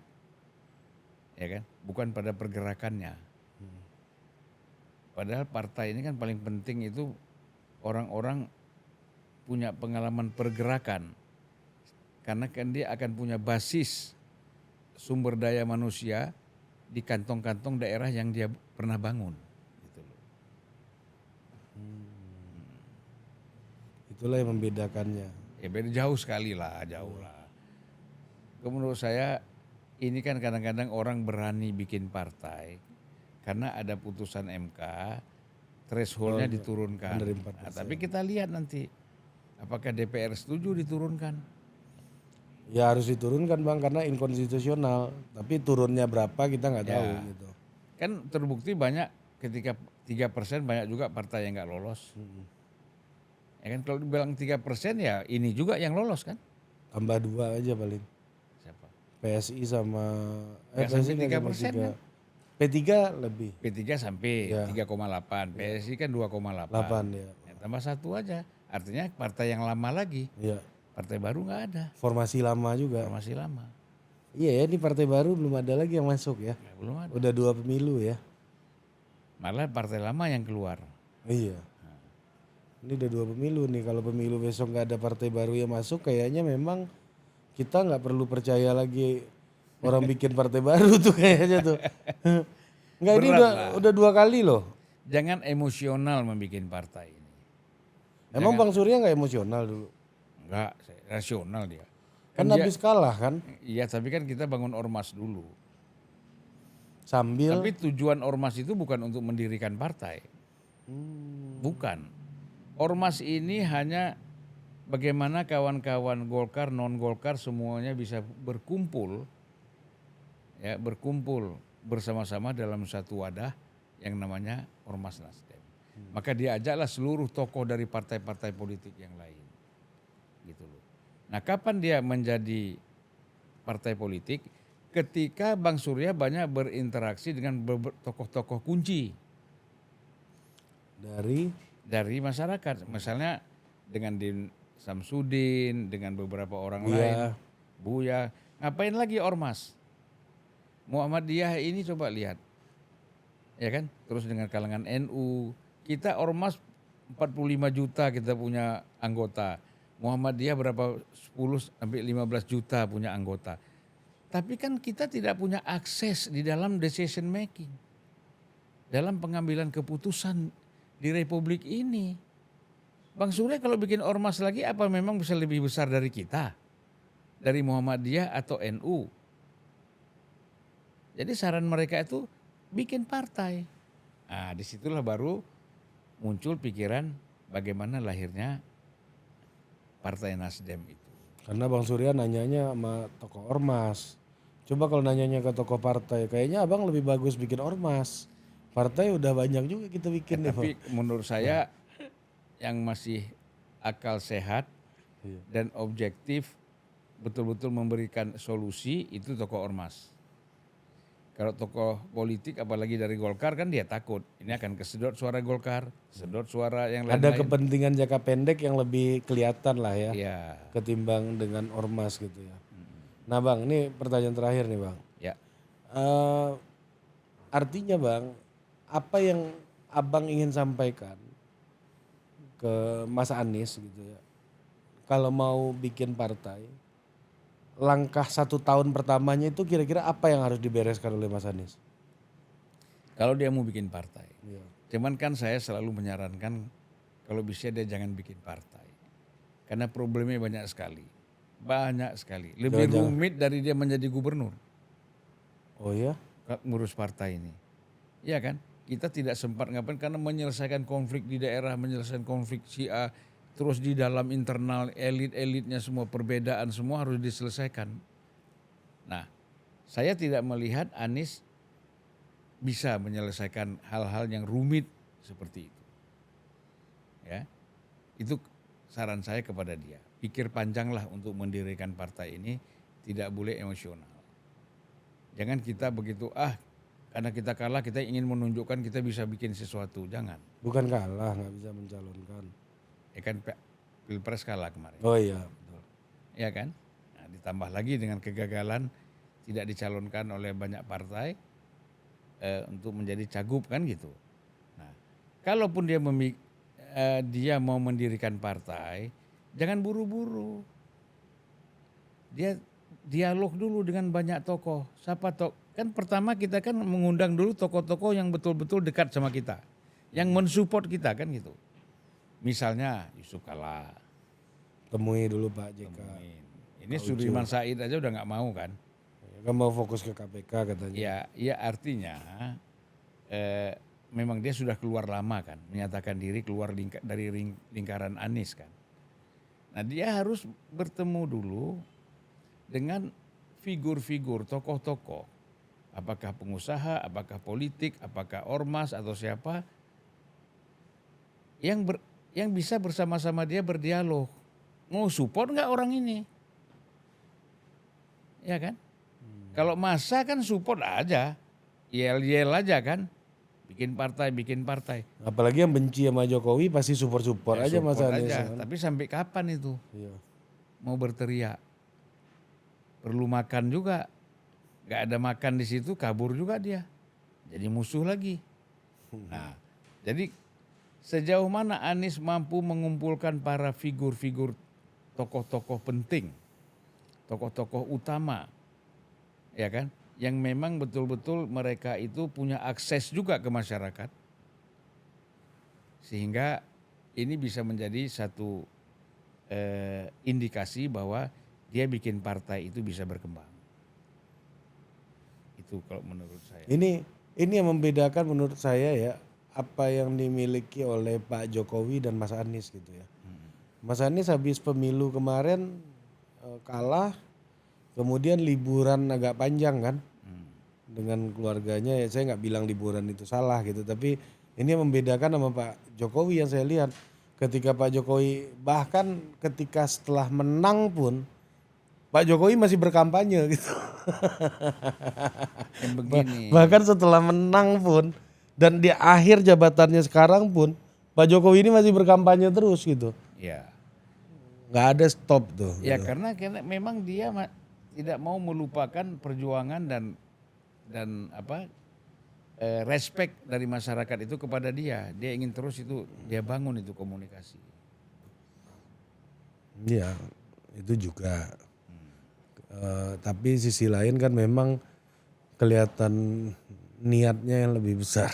ya kan, bukan pada pergerakannya. Padahal partai ini kan paling penting itu orang-orang punya pengalaman pergerakan, karena kan dia akan punya basis sumber daya manusia di kantong-kantong daerah yang dia pernah bangun. Gitu loh. Itulah yang membedakannya. Ya beda jauh sekali lah, jauh lah. Menurut saya ini kan kadang-kadang orang berani bikin partai karena ada putusan MK, thresholdnya diturunkan. dari Nah, tapi kita lihat nanti apakah DPR setuju diturunkan. Ya harus diturunkan Bang karena inkonstitusional. Tapi turunnya berapa kita nggak tahu gitu. Kan terbukti banyak ketika 3% banyak juga partai yang nggak lolos. Ya kan kalau dibilang 3% ya ini juga yang lolos kan. Tambah 2 aja paling. Siapa? PSI sama Nggak PSI sampai nggak 3% sama kan? 3. P3 lebih. P3 sampai 3,8, PSI kan 2,8. 8 ya. Ya, tambah 1 aja. Artinya partai yang lama lagi. Iya. Partai baru nggak ada. Formasi lama juga. Formasi lama. Iya ya, ini partai baru belum ada lagi yang masuk ya. Ya, belum ada. Udah 2 pemilu ya. Malah partai lama yang keluar. Iya. Ini udah 2 pemilu nih. Kalau pemilu besok nggak ada partai baru yang masuk, kayaknya memang kita nggak perlu percaya lagi orang bikin partai baru tuh kayaknya tuh. Enggak, ini udah 2 kali loh. Jangan emosional membuat partai ini. Emang Bang Surya nggak emosional dulu? Enggak, rasional dia. Kan habis kalah kan? Iya, tapi kan kita bangun ormas dulu. Sambil. Tapi tujuan ormas itu bukan untuk mendirikan partai. Bukan. Ormas ini hanya bagaimana kawan-kawan Golkar, non Golkar semuanya bisa berkumpul, ya berkumpul bersama-sama dalam satu wadah yang namanya Ormas Nasdem. Maka dia ajaklah seluruh tokoh dari partai-partai politik yang lain. Gitu loh. Nah, kapan dia menjadi partai politik? Ketika Bang Surya banyak berinteraksi dengan tokoh-tokoh kunci dari masyarakat. Misalnya dengan Din Samsudin, dengan beberapa orang lain, Buya. Ngapain lagi ormas? Muhammadiyah ini coba lihat. Ya kan? Terus dengan kalangan NU, kita ormas 45 juta kita punya anggota. Muhammadiyah berapa 10 sampai 15 juta punya anggota. Tapi kan kita tidak punya akses di dalam decision making. Dalam pengambilan keputusan di Republik ini. Bang Surya kalau bikin ormas lagi apa memang bisa lebih besar dari kita? Dari Muhammadiyah atau NU? Jadi saran mereka itu bikin partai. Nah, disitulah baru muncul pikiran bagaimana lahirnya Partai Nasdem itu. Karena Bang Surya nanyanya sama tokoh ormas. Coba kalau nanyanya ke tokoh partai, kayaknya abang lebih bagus bikin ormas. Partai udah banyak juga kita bikin nih, Tapi menurut saya yang masih akal sehat dan objektif betul-betul memberikan solusi itu tokoh ormas. Kalau tokoh politik apalagi dari Golkar kan dia takut. Ini akan kesedot suara Golkar, sedot suara yang lain-lain. Ada kepentingan jangka pendek yang lebih kelihatan lah ya. Ya. Ketimbang dengan ormas gitu ya. Nah Bang, ini pertanyaan terakhir nih Bang. Ya. Artinya Bang, apa yang abang ingin sampaikan ke Mas Anies gitu ya. Kalau mau bikin partai, langkah 1 tahun pertamanya itu kira-kira apa yang harus dibereskan oleh Mas Anies? Kalau dia mau bikin partai. Iya. Cuman kan saya selalu menyarankan kalau bisa dia jangan bikin partai. Karena problemnya banyak sekali. Banyak sekali. Lebih rumit dari dia menjadi gubernur. Oh ya? Ngurus partai ini. Iya kan? Kita tidak sempat ngapain karena menyelesaikan konflik di daerah, menyelesaikan konflik A, terus di dalam internal elit-elitnya semua perbedaan semua harus diselesaikan. Nah, saya tidak melihat Anies bisa menyelesaikan hal-hal yang rumit seperti itu. Ya. Itu saran saya kepada dia. Pikir panjanglah untuk mendirikan partai ini, tidak boleh emosional. Jangan kita begitu karena kita kalah kita ingin menunjukkan kita bisa bikin sesuatu, jangan. Bukan kalah, nggak bisa mencalonkan. Ya kan Pilpres kalah kemarin. Oh iya, betul. Ya kan? Nah, ditambah lagi dengan kegagalan tidak dicalonkan oleh banyak partai untuk menjadi cagup kan gitu. Nah, kalaupun dia mau mendirikan partai, jangan buru-buru. Dia dialog dulu dengan banyak tokoh. Siapa kan pertama kita kan mengundang dulu tokoh-tokoh yang betul-betul dekat sama kita, yang mensupport kita kan gitu. Misalnya Yusuf Kala. Temui dulu Pak JK. Ini Sudirman Said aja udah nggak mau kan. Kan mau fokus ke KPK katanya. Ya artinya memang dia sudah keluar lama kan. Menyatakan diri keluar dari lingkaran Anies kan. Nah dia harus bertemu dulu dengan figur-figur, tokoh-tokoh. Apakah pengusaha, apakah politik, apakah ormas atau siapa. Yang bisa bersama-sama dia berdialog. Mau support nggak orang ini? Ya kan? Kalau masa kan support aja. Yel-yel aja kan. Bikin partai. Apalagi yang benci sama Jokowi pasti support aja Mas Anies. Aja. Tapi sampai kapan itu? Iya. Mau berteriak. Perlu makan juga. Gak ada makan di situ kabur juga dia. Jadi musuh lagi. Nah, jadi sejauh mana Anies mampu mengumpulkan para figur-figur tokoh-tokoh penting, tokoh-tokoh utama, ya kan, yang memang betul-betul mereka itu punya akses juga ke masyarakat, sehingga ini bisa menjadi satu indikasi bahwa dia bikin partai itu bisa berkembang. Itu kalau menurut saya. Ini yang membedakan menurut saya ya, apa yang dimiliki oleh Pak Jokowi dan Mas Anies gitu ya. Mas Anies habis pemilu kemarin kalah, kemudian liburan agak panjang kan. dengan keluarganya, ya saya nggak bilang liburan itu salah gitu, tapi ini yang membedakan sama Pak Jokowi yang saya lihat. Ketika Pak Jokowi, bahkan ketika setelah menang pun Pak Jokowi masih berkampanye gitu. Yang begini, Bahkan setelah menang pun dan di akhir jabatannya sekarang pun Pak Jokowi ini masih berkampanye terus gitu. ya, Nggak ada stop tuh. ya Gitu. karena memang dia tidak mau melupakan perjuangan dan apa respect dari masyarakat itu kepada dia. Dia ingin terus itu dia bangun itu komunikasi. Iya, itu juga. Tapi sisi lain kan memang kelihatan niatnya yang lebih besar.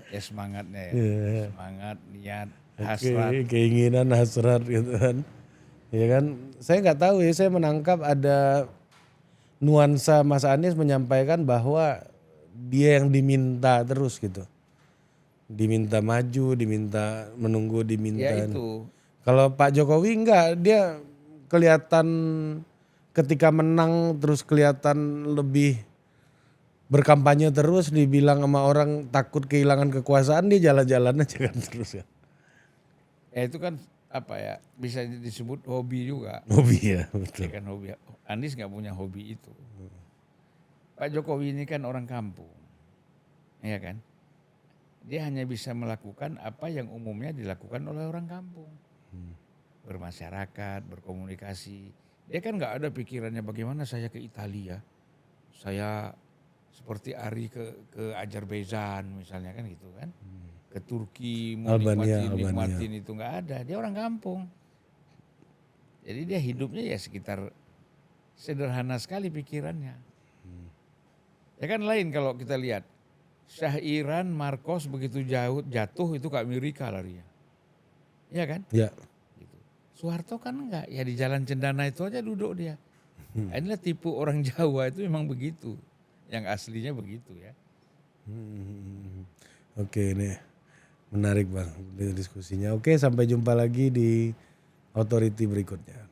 Ya semangatnya ya, Iya. semangat, niat, Oke, hasrat. keinginan hasrat gitu kan. Ya kan, saya nggak tahu ya, saya menangkap ada nuansa Mas Anies menyampaikan bahwa dia yang diminta terus gitu. Diminta maju, diminta menunggu, diminta. Ya itu, Kalau Pak Jokowi enggak, dia kelihatan ketika menang terus kelihatan lebih berkampanye terus, dibilang sama orang takut kehilangan kekuasaan, dia jalan-jalan aja kan terus ya. ya itu kan apa ya bisa disebut hobi juga. Hobi ya, Ya betul. kan hobi. Anies nggak punya hobi itu. Pak Jokowi ini kan orang kampung, ya kan. Dia hanya bisa melakukan apa yang umumnya dilakukan oleh orang kampung. Bermasyarakat, berkomunikasi. Dia kan nggak ada pikirannya bagaimana saya ke Italia, saya seperti Ari ke Azerbaijan misalnya kan gitu kan, ke Turki mau Albania. nikmatin itu nggak ada. Dia orang kampung. Jadi dia hidupnya ya sekitar sederhana sekali pikirannya. Ya kan lain kalau kita lihat Syah Marcos begitu jatuh itu ke Amerika larinya, ya kan? Ya, Gitu. Soeharto kan enggak, ya di Jalan Cendana itu aja duduk dia. Nah, inilah tipe orang Jawa itu memang begitu, yang aslinya begitu ya. oke, ini menarik Bang diskusinya. Oke, sampai jumpa lagi di Authority berikutnya.